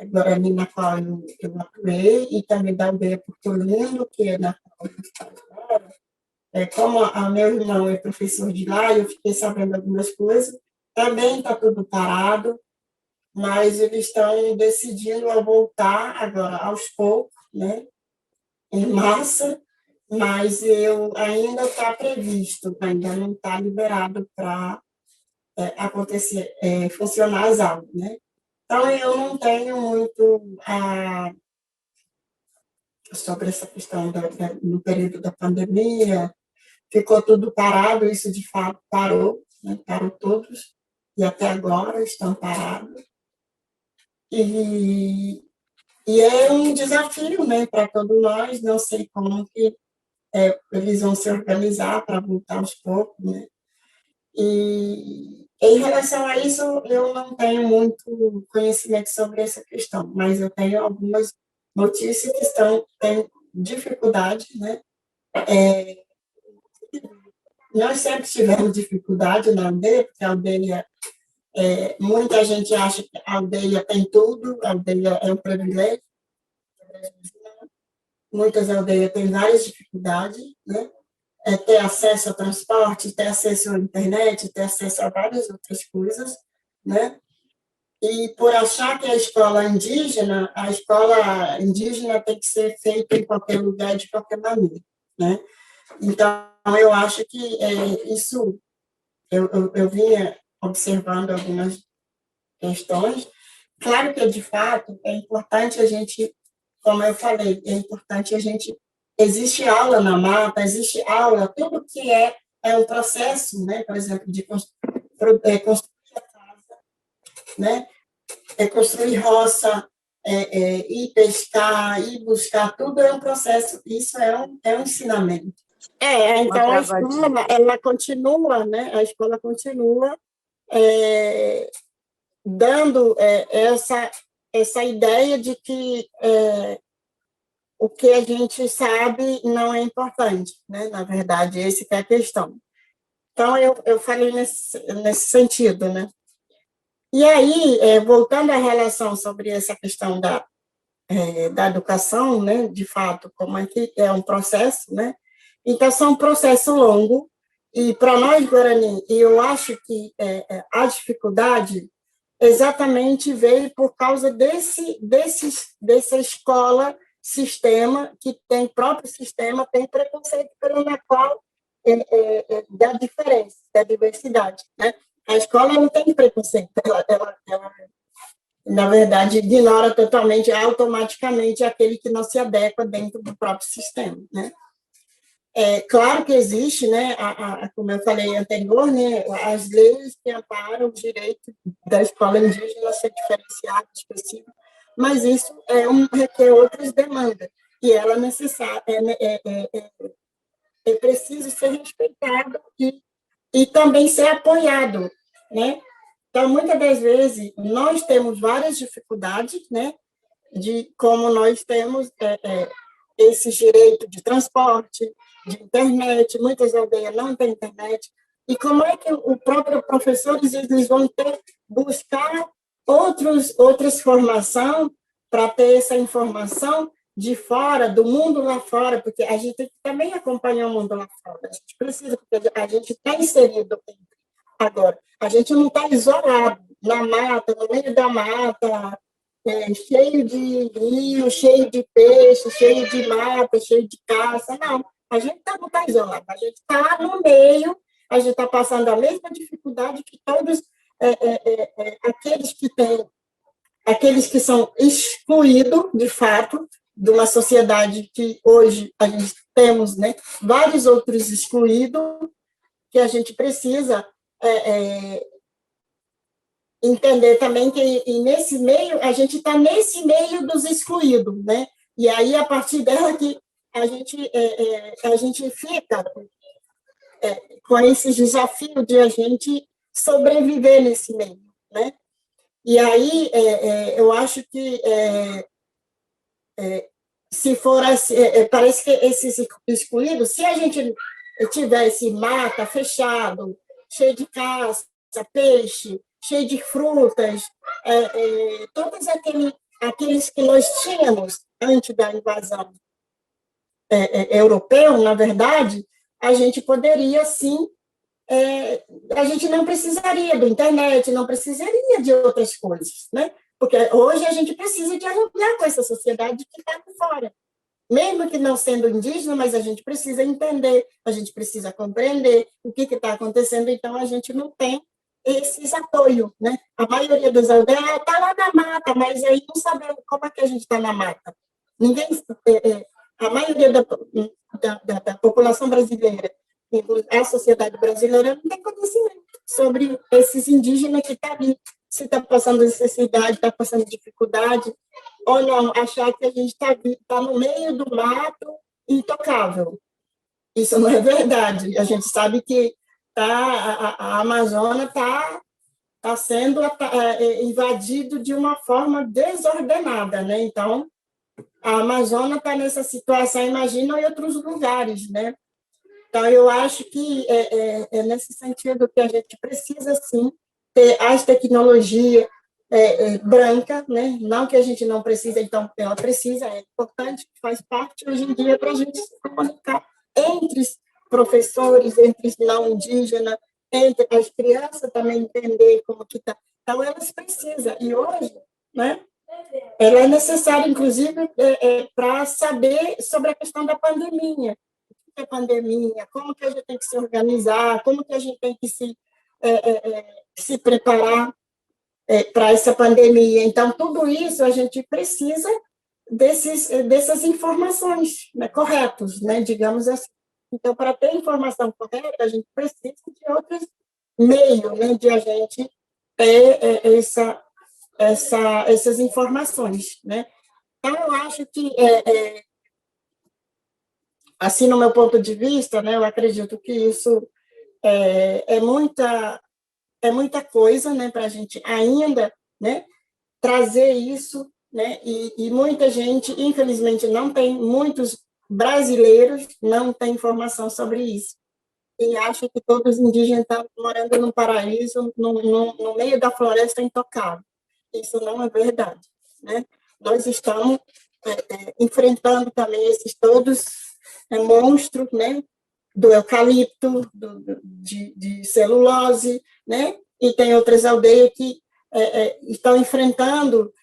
Guarani, na qual eu atuei, e também da aldeia Porto Lindo, que é na qual eu estou agora. Como o meu irmão é professor de lá, eu fiquei sabendo algumas coisas, também está tudo parado, mas eles estão decidindo a voltar agora aos poucos, né, em massa, mas ainda está previsto, ainda não está liberado para acontecer, funcionar as aulas, né? Então, eu não tenho muito sobre essa questão no período da pandemia, ficou tudo parado, isso de fato parou, né? Parou todos, e até agora estão parados. E é um desafio, né, para todos nós, não sei como que eles vão se organizar para voltar aos poucos, né? E em relação a isso, eu não tenho muito conhecimento sobre essa questão, mas eu tenho algumas notícias que dificuldade, né? Nós sempre tivemos dificuldade na aldeia, porque a aldeia, muita gente acha que a aldeia tem tudo, a aldeia é um privilégio. Muitas aldeias têm várias dificuldades, né? Ter acesso ao transporte, ter acesso à internet, ter acesso a várias outras coisas, né? E por achar que a escola indígena tem que ser feita em qualquer lugar, de qualquer maneira, né? Então, eu acho que isso, eu vinha observando algumas questões. Claro que, de fato, é importante a gente, como eu falei, é importante a gente, existe aula na mata, existe aula, tudo que é um processo, né? Por exemplo, de construir a casa, né? Construir roça, ir pescar, ir buscar, tudo é um processo, isso é um ensinamento. Então a escola, ela continua, né? A escola continua dando essa ideia de que o que a gente sabe não é importante, né? Na verdade, essa é a questão. Então, eu falei nesse sentido, né? E aí, voltando à relação sobre essa questão da educação, né? De fato, como é que é um processo, né? Então, são um processo longo, e para nós, Guarani, eu acho que a dificuldade exatamente veio por causa dessa escola, sistema, que tem próprio sistema, tem preconceito pela qual da diferença, da diversidade, né? A escola não tem preconceito, ela, na verdade, ignora totalmente, automaticamente, aquele que não se adequa dentro do próprio sistema, né? Claro que existe, né, como eu falei anterior, né, as leis que amparam o direito da escola indígena a ser diferenciada, específica, mas isso requer outras demandas, e ela é preciso ser respeitado e também ser apoiado, né? Então, muitas das vezes, nós temos várias dificuldades, né, de como nós temos esse direito de transporte, de internet, muitas aldeias não têm internet, e como é que o próprio professores eles vão buscar outras formação para ter essa informação de fora, do mundo lá fora, porque a gente tem que também acompanhar o mundo lá fora, a gente precisa, porque a gente está inserido agora, a gente não está isolado na mata, no meio da mata, cheio de rio, cheio de peixe, cheio de mata, cheio de caça. Não, a gente não está isolado, a gente está no meio, a gente está passando a mesma dificuldade que todos aqueles que têm, aqueles que são excluídos, de fato, de uma sociedade que hoje a gente temos, né, vários outros excluídos, que a gente precisa entender também que nesse meio, a gente está nesse meio dos excluídos, né? E aí, a partir dela, que a gente fica com esse desafio de a gente sobreviver nesse meio, né? E aí, eu acho que, se for assim, parece que esses excluídos, se a gente tivesse mata fechado, cheio de caça, peixe, cheio de frutas, todos aqueles que nós tínhamos antes da invasão europeu, na verdade, a gente poderia, sim, a gente não precisaria da internet, não precisaria de outras coisas, né? Porque hoje a gente precisa dialogar com essa sociedade que está por fora. Mesmo que não sendo indígena, mas a gente precisa entender, a gente precisa compreender o que está acontecendo, então a gente não tem esses apoios, né? A maioria dos aldeias está lá na mata, mas aí não sabemos como é que a gente está na mata. Ninguém, a maioria da população brasileira, a sociedade brasileira, não tem conhecimento sobre esses indígenas que estão ali, se está passando necessidade, está passando dificuldade, ou não, achar que a gente está no meio do mato intocável. Isso não é verdade. A gente sabe que a Amazônia sendo invadido de uma forma desordenada, né? Então, A Amazônia está nessa situação, imagina em outros lugares, né? Então, eu acho que é nesse sentido que a gente precisa, sim, ter as tecnologias branca, né? Não que a gente não precisa, então, ela precisa, é importante, faz parte hoje em dia para a gente se comunicar entre professores, entre os não indígenas, entre as crianças também entender como que está. Então, elas precisam. E hoje, né? Ela é necessária, inclusive, para saber sobre a questão da pandemia. O que é pandemia? Como que a gente tem que se organizar? Como que a gente tem que se preparar para essa pandemia? Então, tudo isso a gente precisa dessas informações, né, corretas, né, digamos assim. Então, para ter informação correta, a gente precisa de outros meios, né, de a gente ter essas informações, né? Então, eu acho que, assim, no meu ponto de vista, né, eu acredito que isso é muita coisa, né, para a gente ainda, né, trazer isso, né, e muita gente, infelizmente, não tem, muitos brasileiros não têm informação sobre isso. E acham que todos os indígenas estão morando num paraíso, no meio da floresta intocável. Isso não é verdade, né? Nós estamos enfrentando também esses todos monstros, né? Do eucalipto, de celulose, né? E tem outras aldeias que estão enfrentando,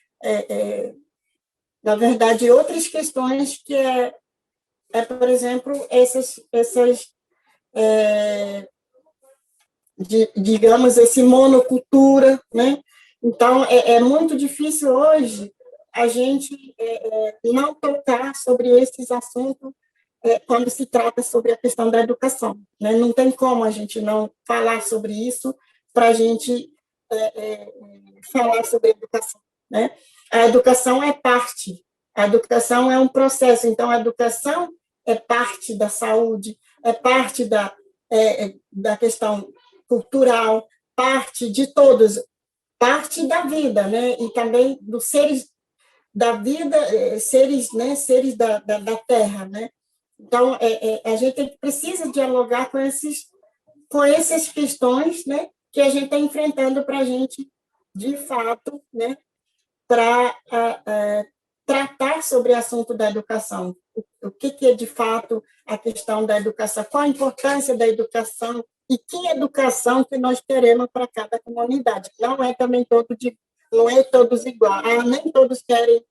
na verdade, outras questões que por exemplo, digamos, esse monocultura, né? Então, é muito difícil hoje a gente não tocar sobre esses assuntos quando se trata sobre a questão da educação, né? Não tem como a gente não falar sobre isso para a gente falar sobre educação, né? A educação é parte, a educação é um processo, então a educação é parte da saúde, é parte da questão cultural, parte de todos, parte da vida, né? E também dos seres da vida, seres, né? Seres da Terra, né? Então, a gente precisa dialogar com essas questões, né? Que a gente está enfrentando para a gente, de fato, né? Para tratar sobre o assunto da educação. O que é, de fato, a questão da educação, qual a importância da educação e que educação que nós queremos para cada comunidade. Não é também não é todos igual. Nem todos querem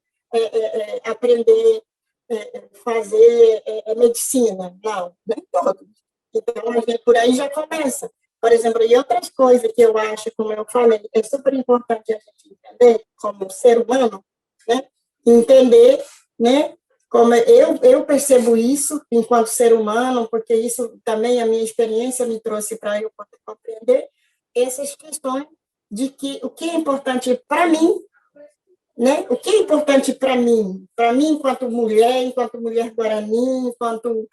aprender fazer medicina, não, nem todos. Então, a gente, por aí já começa. Por exemplo, e outras coisas que eu acho, como eu falei, é super importante a gente entender como ser humano, né? Entender, né? Como eu percebo isso enquanto ser humano, porque isso também a minha experiência me trouxe para eu poder compreender essas questões de que o que é importante para mim, né? O que é importante para mim enquanto mulher guarani, enquanto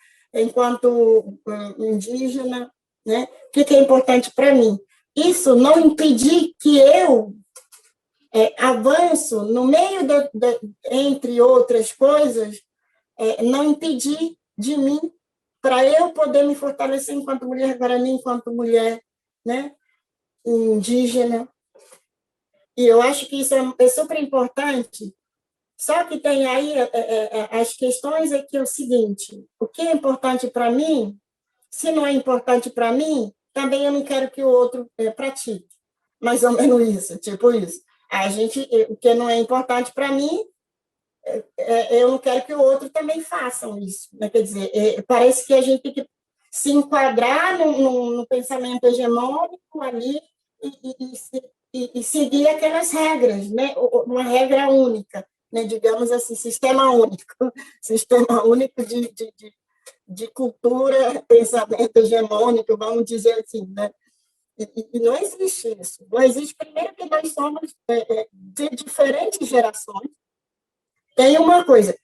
indígena, né? O que é importante para mim? Isso não impedir que eu avanço no meio entre outras coisas, não impedir de mim para eu poder me fortalecer enquanto mulher guarani, enquanto mulher, né? Indígena. E eu acho que isso é super importante. Só que tem aí as questões é que é o seguinte: o que é importante para mim, se não é importante para mim, também eu não quero que o outro pratique. Mais ou menos isso, tipo isso. O que não é importante para mim, eu não quero que o outro também façam isso. Né? Quer dizer, parece que a gente tem que se enquadrar no pensamento hegemônico ali e seguir aquelas regras, né? Uma regra única, né? Digamos assim, sistema único, sistema único de cultura, pensamento hegemônico, vamos dizer assim, né? E não existe isso. Não existe, primeiro, que nós somos de diferentes gerações. Tem uma coisa,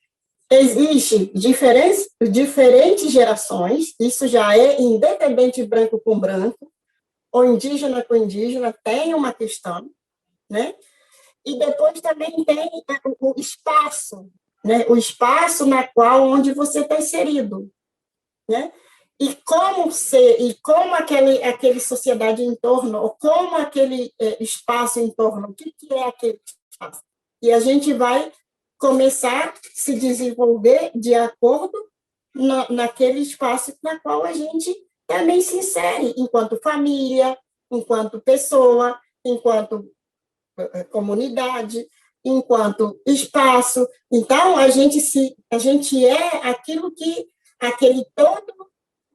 existe diferentes gerações, isso já é independente branco com branco, ou indígena com indígena, tem uma questão, né? E depois também tem o espaço, né? O espaço na qual onde você está inserido, né? E como aquele sociedade em torno, ou como aquele espaço em torno, o que é aquele espaço? E a gente vai começar a se desenvolver de acordo naquele espaço na qual a gente também se insere, enquanto família, enquanto pessoa, enquanto comunidade, enquanto espaço. Então, a gente é aquele todo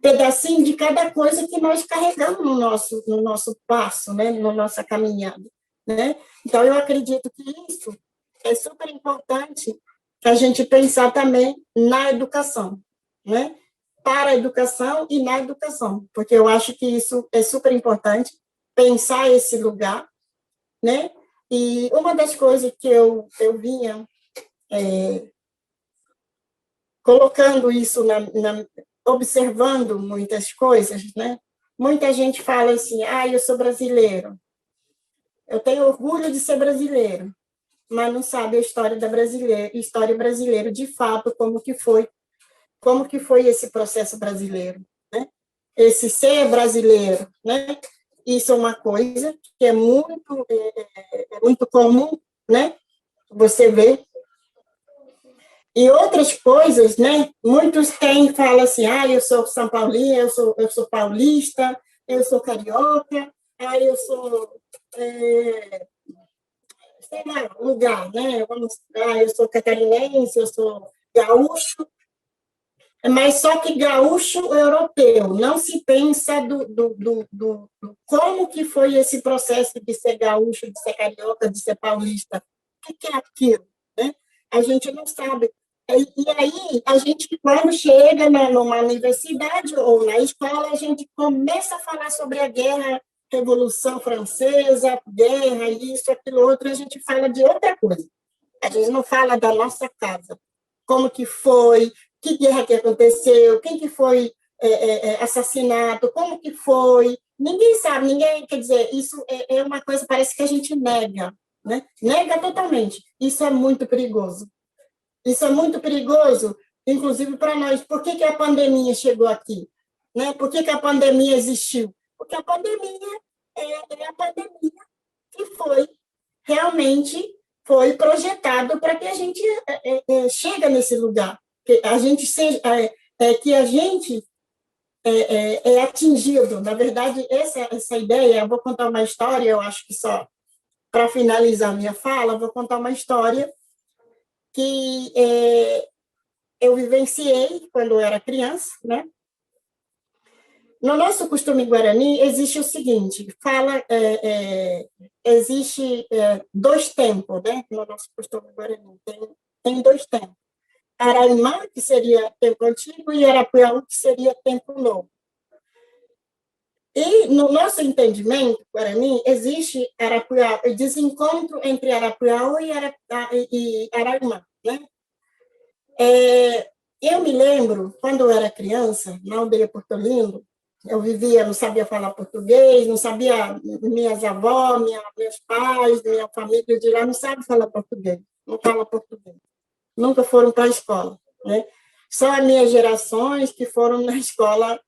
pedacinho de cada coisa que nós carregamos no nosso passo, né, na nossa caminhada, né? Então, eu acredito que isso é super importante a gente pensar também na educação, né? Para a educação e na educação, porque eu acho que isso é super importante, pensar esse lugar, né? E uma das coisas que eu vinha colocando isso observando muitas coisas, né? Muita gente fala assim, eu sou brasileiro, eu tenho orgulho de ser brasileiro, mas não sabe a história brasileira de fato, como que foi esse processo brasileiro, né? Esse ser brasileiro, né? Isso é uma coisa que é muito comum, né? Você vê. E outras coisas, né? Muitos falam assim, eu sou São Paulino, eu sou paulista, eu sou carioca, eu sou, sei lá, lugar, né? Eu sou catarinense, eu sou gaúcho, mas só que gaúcho europeu, não se pensa como que foi esse processo de ser gaúcho, de ser carioca, de ser paulista. O que é aquilo, né? A gente não sabe. E aí, a gente, quando chega numa universidade ou na escola, a gente começa a falar sobre a guerra, Revolução Francesa, guerra, isso, aquilo, outro, a gente fala de outra coisa. A gente não fala da nossa casa. Como que foi, que guerra que aconteceu, quem que foi assassinado, como que foi. Ninguém sabe, ninguém, quer dizer, isso é uma coisa, parece que a gente nega, né? Nega totalmente. Isso é muito perigoso. Isso é muito perigoso, inclusive para nós. Por que a pandemia chegou aqui? Né? Por que a pandemia existiu? Porque a pandemia é a pandemia que realmente foi projetado para que a gente chegue nesse lugar, que a gente seja, que a gente é atingido. Na verdade, essa ideia, eu vou contar uma história, eu acho que só para finalizar minha fala, vou contar uma história que eu vivenciei quando eu era criança, né? No nosso costume guarani, existe o seguinte, existe dois tempos, né? No nosso costume guarani, tem dois tempos. Araimã, que seria tempo antigo, e Arapuaú, que seria tempo novo. E, no nosso entendimento, guarani, existe desencontro entre Arapuaú e Araimã, né? Eu me lembro, quando eu era criança, na aldeia Porto Lindo, eu vivia, não sabia falar português, não sabia, minhas avós, meus pais, minha família de lá não sabe falar português, não fala português. Nunca foram para a escola, né? Só as minhas gerações que foram na escola,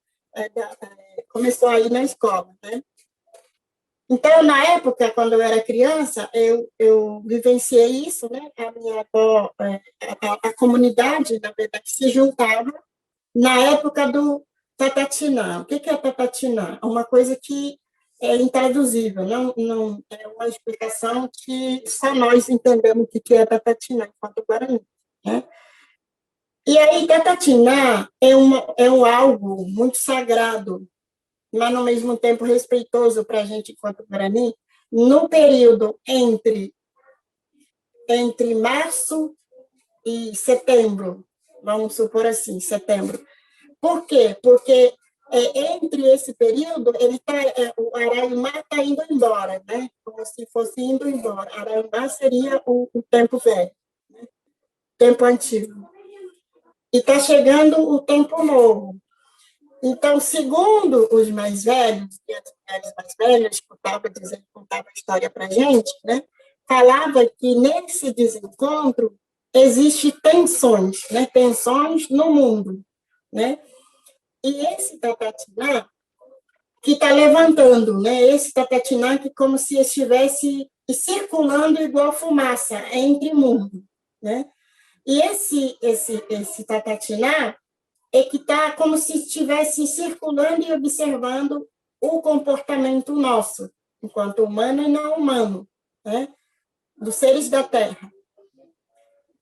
começou a ir na escola, né? Então, na época, quando eu era criança, eu vivenciei isso, né? A minha avó, a comunidade, na verdade, se juntava na época do Tatatinã. O que é Tatatinã? É uma coisa que é intraduzível, não é uma explicação que só nós entendemos o que é Tatatinã, enquanto Guarani, né? E aí, Tatatinã é um algo muito sagrado, mas, ao mesmo tempo, respeitoso para a gente, enquanto Guarani, no período entre março e setembro, vamos supor assim, setembro. Por quê? Porque entre esse período, o Araimá está indo embora, né? Como se fosse indo embora. Araimá seria o tempo velho, né? Tempo antigo. E está chegando o tempo novo. Então, segundo os mais velhos, e as mulheres mais velhas contava a história para a gente, né? Falava que nesse desencontro existem tensões, né? Tensões no mundo, né? E esse Tatatiná que está levantando, né? Esse Tatatiná que como se estivesse circulando igual fumaça entre mundo, né? E esse Tatatiná é que está como se estivesse circulando e observando o comportamento nosso, enquanto humano e não humano, né? Dos seres da Terra.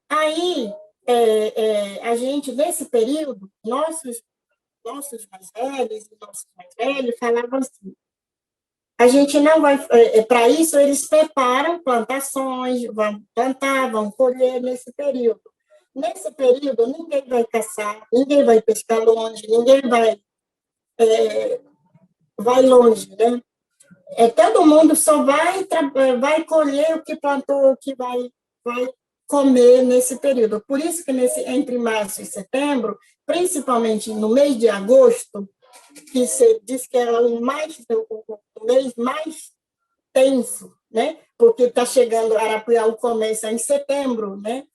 Aí, a gente, nesse período, nossos mais velhos e nossos mais velhos falavam assim, a gente não vai, para isso eles preparam plantações, vão plantar, vão colher nesse período. Nesse período, ninguém vai caçar, ninguém vai pescar longe, ninguém vai longe, né? Todo mundo só vai colher o que plantou, o que vai comer nesse período. Por isso que entre março e setembro, principalmente no mês de agosto, que se diz que é o mês mais tenso, né? Porque está chegando, Arapuiá começa em setembro, né?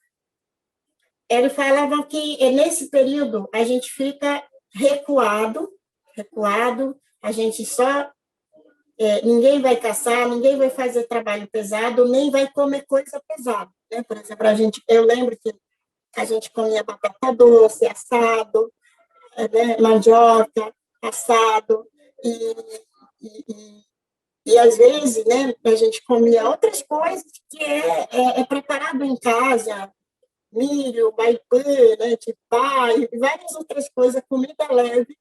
Ele falava que nesse período a gente fica recuado, a gente só ninguém vai caçar, ninguém vai fazer trabalho pesado, nem vai comer coisa pesada, né? Por exemplo, eu lembro que a gente comia batata doce, assado, né? Mandioca, assado, e, e, e às vezes, né, a gente comia outras coisas que é preparado em casa, milho, maipã, né, tipá, e várias outras coisas, comida leve,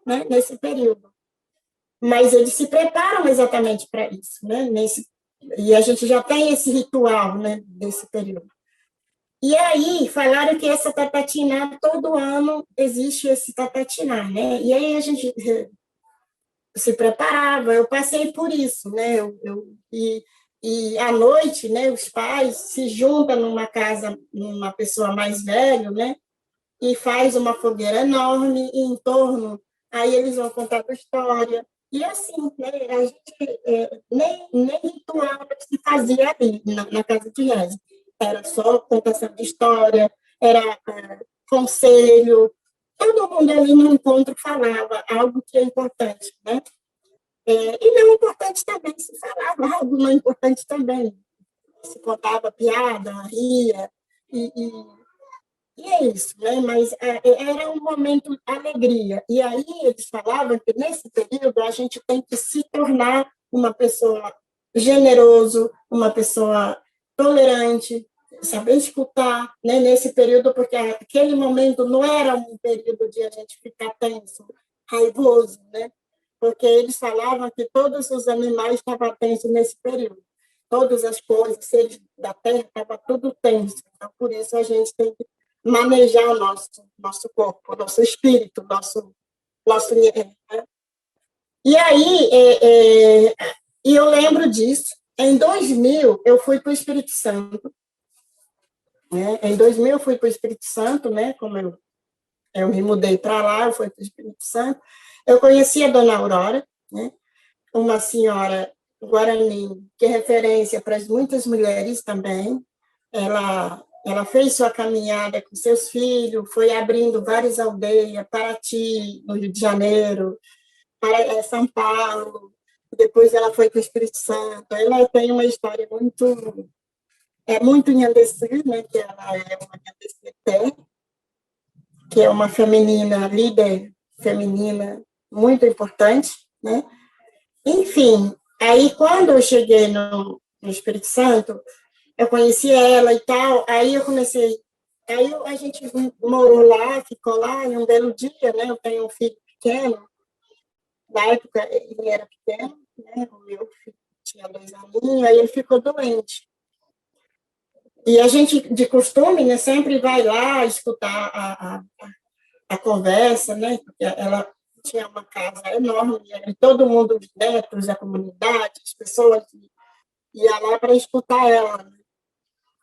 né, nesse período. Mas eles se preparam exatamente para isso, né, e a gente já tem esse ritual, né, desse período. E aí, falaram que essa tatatiná, todo ano existe esse tatatiná, né? E aí a gente se preparava, eu passei por isso, né? E à noite, né, os pais se juntam numa casa, numa pessoa mais velha, né? E faz uma fogueira enorme e em torno, aí eles vão contar a história. E assim, né, a gente nem ritual se fazia ali, na casa de reza. Era só contação de história, era conselho. Todo mundo ali no encontro falava algo que é importante, né? E não importante também, se falava algo não importante também. Se contava piada, ria, e, e, e é isso, né? Mas era um momento de alegria. E aí eles falavam que nesse período a gente tem que se tornar uma pessoa generoso, uma pessoa tolerante, saber escutar, né, nesse período, porque aquele momento não era um período de a gente ficar tenso, raivoso, né? Porque eles falavam que todos os animais estavam tensos nesse período. Todas as coisas, seres da terra, estava tudo tenso. Então, por isso, a gente tem que manejar o nosso corpo, o nosso espírito, nosso né? E aí, e eu lembro disso. Em 2000, eu fui para o Espírito Santo. Né? Em 2000, eu fui para o Espírito Santo, né? Como eu me mudei para lá, eu fui para o Espírito Santo. Eu conheci a Dona Aurora, né? Uma senhora guarani, que é referência para muitas mulheres também. Ela fez sua caminhada com seus filhos, foi abrindo várias aldeias, Paraty, no Rio de Janeiro, para São Paulo, depois ela foi para o Espírito Santo. Ela tem uma história muito Nhandessi, né, que ela é uma Nhandessi, que é uma feminina, líder feminina muito importante, né? Enfim, aí quando eu cheguei no Espírito Santo, eu conheci ela e tal, aí eu comecei, aí a gente morou lá, ficou lá, e um belo dia, né, eu tenho um filho pequeno, na época ele era pequeno, né, o meu filho tinha 2 aninhos, aí ele ficou doente. E a gente, de costume, né, sempre vai lá escutar a conversa, né, porque ela tinha uma casa enorme, e todo mundo, os netos da comunidade, as pessoas iam lá para escutar ela, né?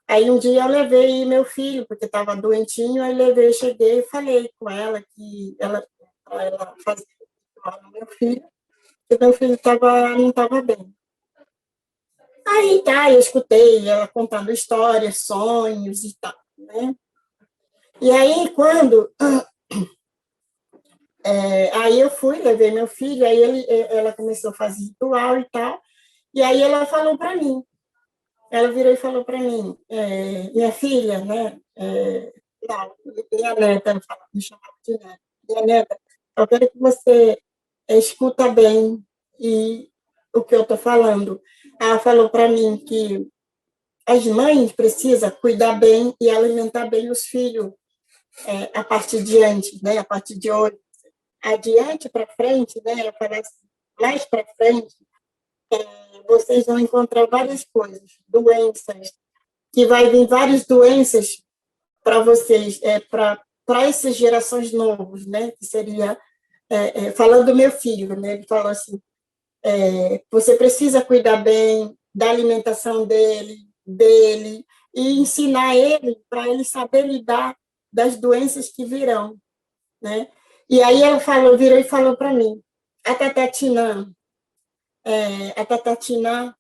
Aí um dia eu levei meu filho, porque estava doentinho, aí levei, cheguei e falei com ela que para ela fazer no meu filho, que meu filho não estava bem. Aí tá, eu escutei ela contando histórias, sonhos e tal. né? E aí, quando... aí eu fui, levei meu filho, aí ela começou a fazer ritual e tal, e aí ela falou para mim, ela virou e falou para mim, minha filha, né, não, minha neta, ela me chamava de neta, minha neta, eu quero que você escuta bem e o que eu estou falando. Ela falou para mim que as mães precisam cuidar bem e alimentar bem os filhos a partir de antes, né, a partir de hoje. Adiante para frente, né, ela fala assim, mais para frente, vocês vão encontrar várias coisas, doenças, que vai vir várias doenças para vocês, para essas gerações novas, né? Que seria, falando do meu filho, né? Ele falou assim, você precisa cuidar bem da alimentação dele, e ensinar ele para ele saber lidar das doenças que virão, né? E aí ela virou e falou para mim, a Tatatina, a Tatatina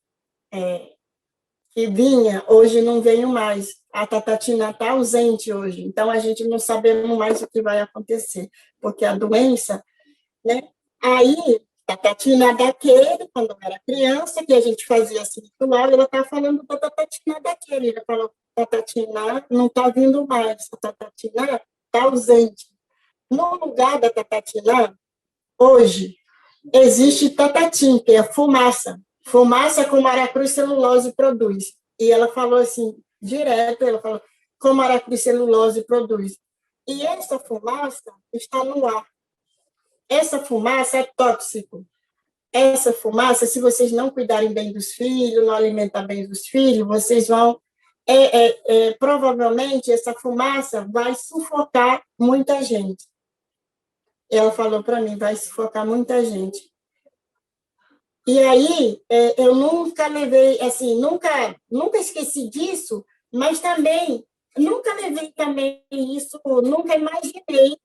que vinha, hoje não veio mais. A Tatatina está ausente hoje, então a gente não sabemos mais o que vai acontecer, porque a doença, né? Aí, a Tatatina daquele, quando era criança, que a gente fazia esse ritual, ela está falando da Tatatina daquele. Ela falou, Tatatina não está vindo mais, a Tatatina está ausente. No lugar da Tatatina, hoje, existe Tatatim, que é fumaça. Fumaça com maracruz celulose produz. E ela falou assim, direto, ela falou, com maracruz celulose produz. E essa fumaça está no ar. Essa fumaça é tóxico. Essa fumaça, se vocês não cuidarem bem dos filhos, não alimentar bem os filhos, vocês vão... provavelmente, essa fumaça vai sufocar muita gente. Ela falou para mim, vai sufocar muita gente. E aí, eu nunca levei, assim, nunca esqueci disso, mas também, nunca levei também isso, nunca imaginei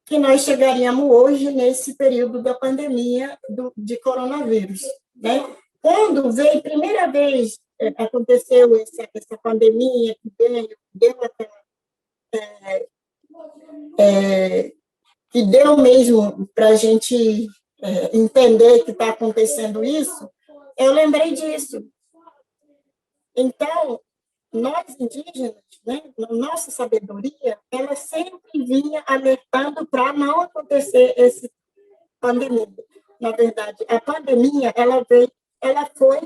que nós chegaríamos hoje nesse período da pandemia de coronavírus, né? Quando veio, primeira vez, aconteceu essa pandemia que veio, que deu mesmo para a gente entender que está acontecendo isso, eu lembrei disso. Então, nós indígenas, né, nossa sabedoria, ela sempre vinha alertando para não acontecer esse pandemia. Na verdade, a pandemia, ela foi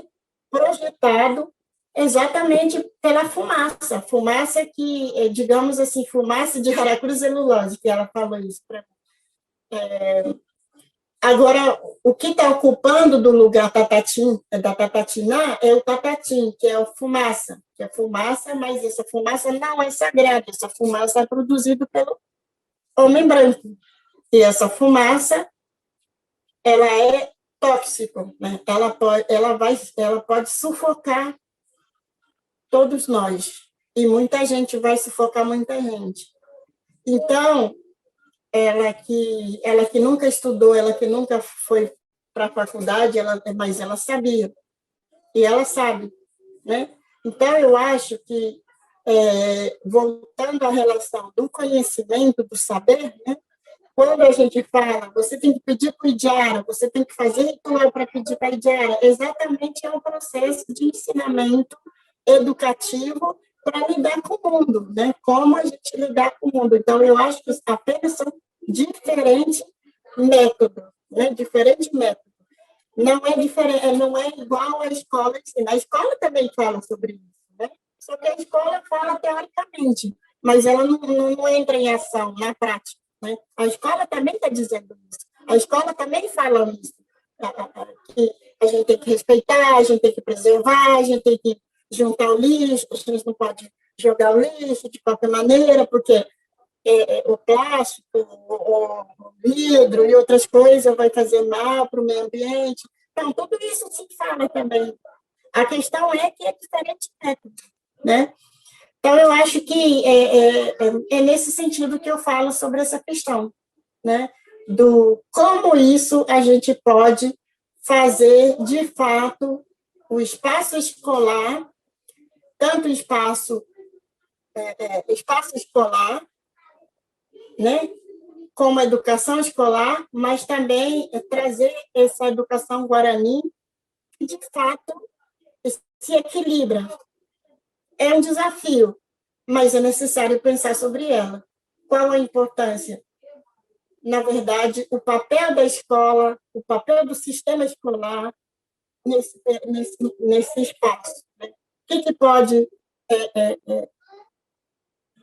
projetado exatamente pela fumaça, fumaça que, digamos assim, fumaça de celulose, que ela falou isso para mim. Agora, o que está ocupando do lugar da Tatatina é o Tatatim, que é a fumaça, mas essa fumaça não é sagrada, essa fumaça é produzida pelo homem branco. E essa fumaça, ela é tóxica, né? Ela pode sufocar todos nós, e muita gente vai sufocar muita gente. Então, ela que nunca estudou, ela que nunca foi para a faculdade, mas ela sabia, e ela sabe, né? Então, eu acho que, voltando à relação do conhecimento, do saber, né? Quando a gente fala, você tem que pedir para o Idiara, você tem que fazer ritual para pedir para a Idiara, exatamente é um processo de ensinamento educativo para lidar com o mundo, né? Como a gente lidar com o mundo. Então, eu acho que apenas são diferentes métodos, né? Diferentes métodos. Não é diferente, não é igual à escola ensina. A escola também fala sobre isso, né? Só que a escola fala teoricamente, mas ela não entra em ação, na prática, né? A escola também está dizendo isso. A escola também fala isso, que a gente tem que respeitar, a gente tem que preservar, a gente tem que juntar o lixo, a gente não pode jogar o lixo de qualquer maneira, porque o plástico, o vidro e outras coisas vai fazer mal para o meio ambiente. Então, tudo isso se fala também. A questão é que é diferente método, né? Então, eu acho que é nesse sentido que eu falo sobre essa questão, né? Do como isso a gente pode fazer, de fato, o espaço escolar, tanto o espaço espaço escolar, né? Como a educação escolar, mas também trazer essa educação guarani que, de fato, se equilibra. É um desafio, mas é necessário pensar sobre ela. Qual a importância? Na verdade, o papel da escola, o papel do sistema escolar nesse espaço. Né? Que pode,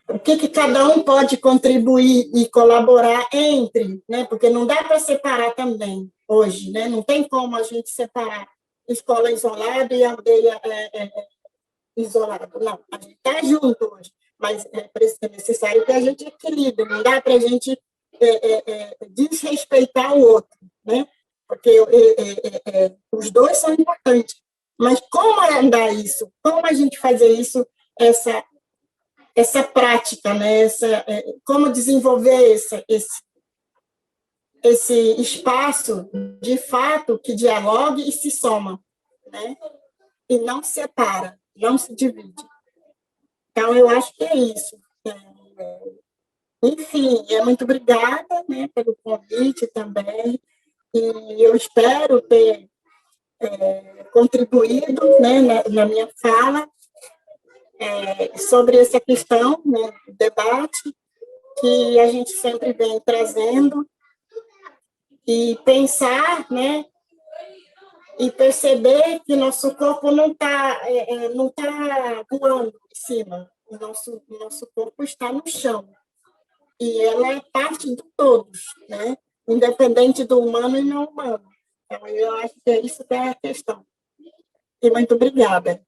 o que cada um pode contribuir e colaborar entre, né? Porque não dá para separar também hoje, né? Não tem como a gente separar escola isolada e aldeia isolada. Não, a gente está junto hoje, mas é necessário que a gente equilibre, não dá para a gente desrespeitar o outro, né? Porque os dois são importantes. Mas como andar isso? Como a gente fazer isso, essa prática, né? Como desenvolver esse espaço, de fato, que dialogue e se soma, né? E não separa, não se divide. Então, eu acho que é isso. Enfim, muito obrigada, né, pelo convite também, e eu espero ter contribuído, né, na minha fala sobre essa questão, né, do debate que a gente sempre vem trazendo, e pensar, né, e perceber que nosso corpo não tá voando em cima, o nosso corpo está no chão, e ela é parte de todos, né? Independente do humano e não humano. Então, eu acho que é isso que é a questão. E muito obrigada.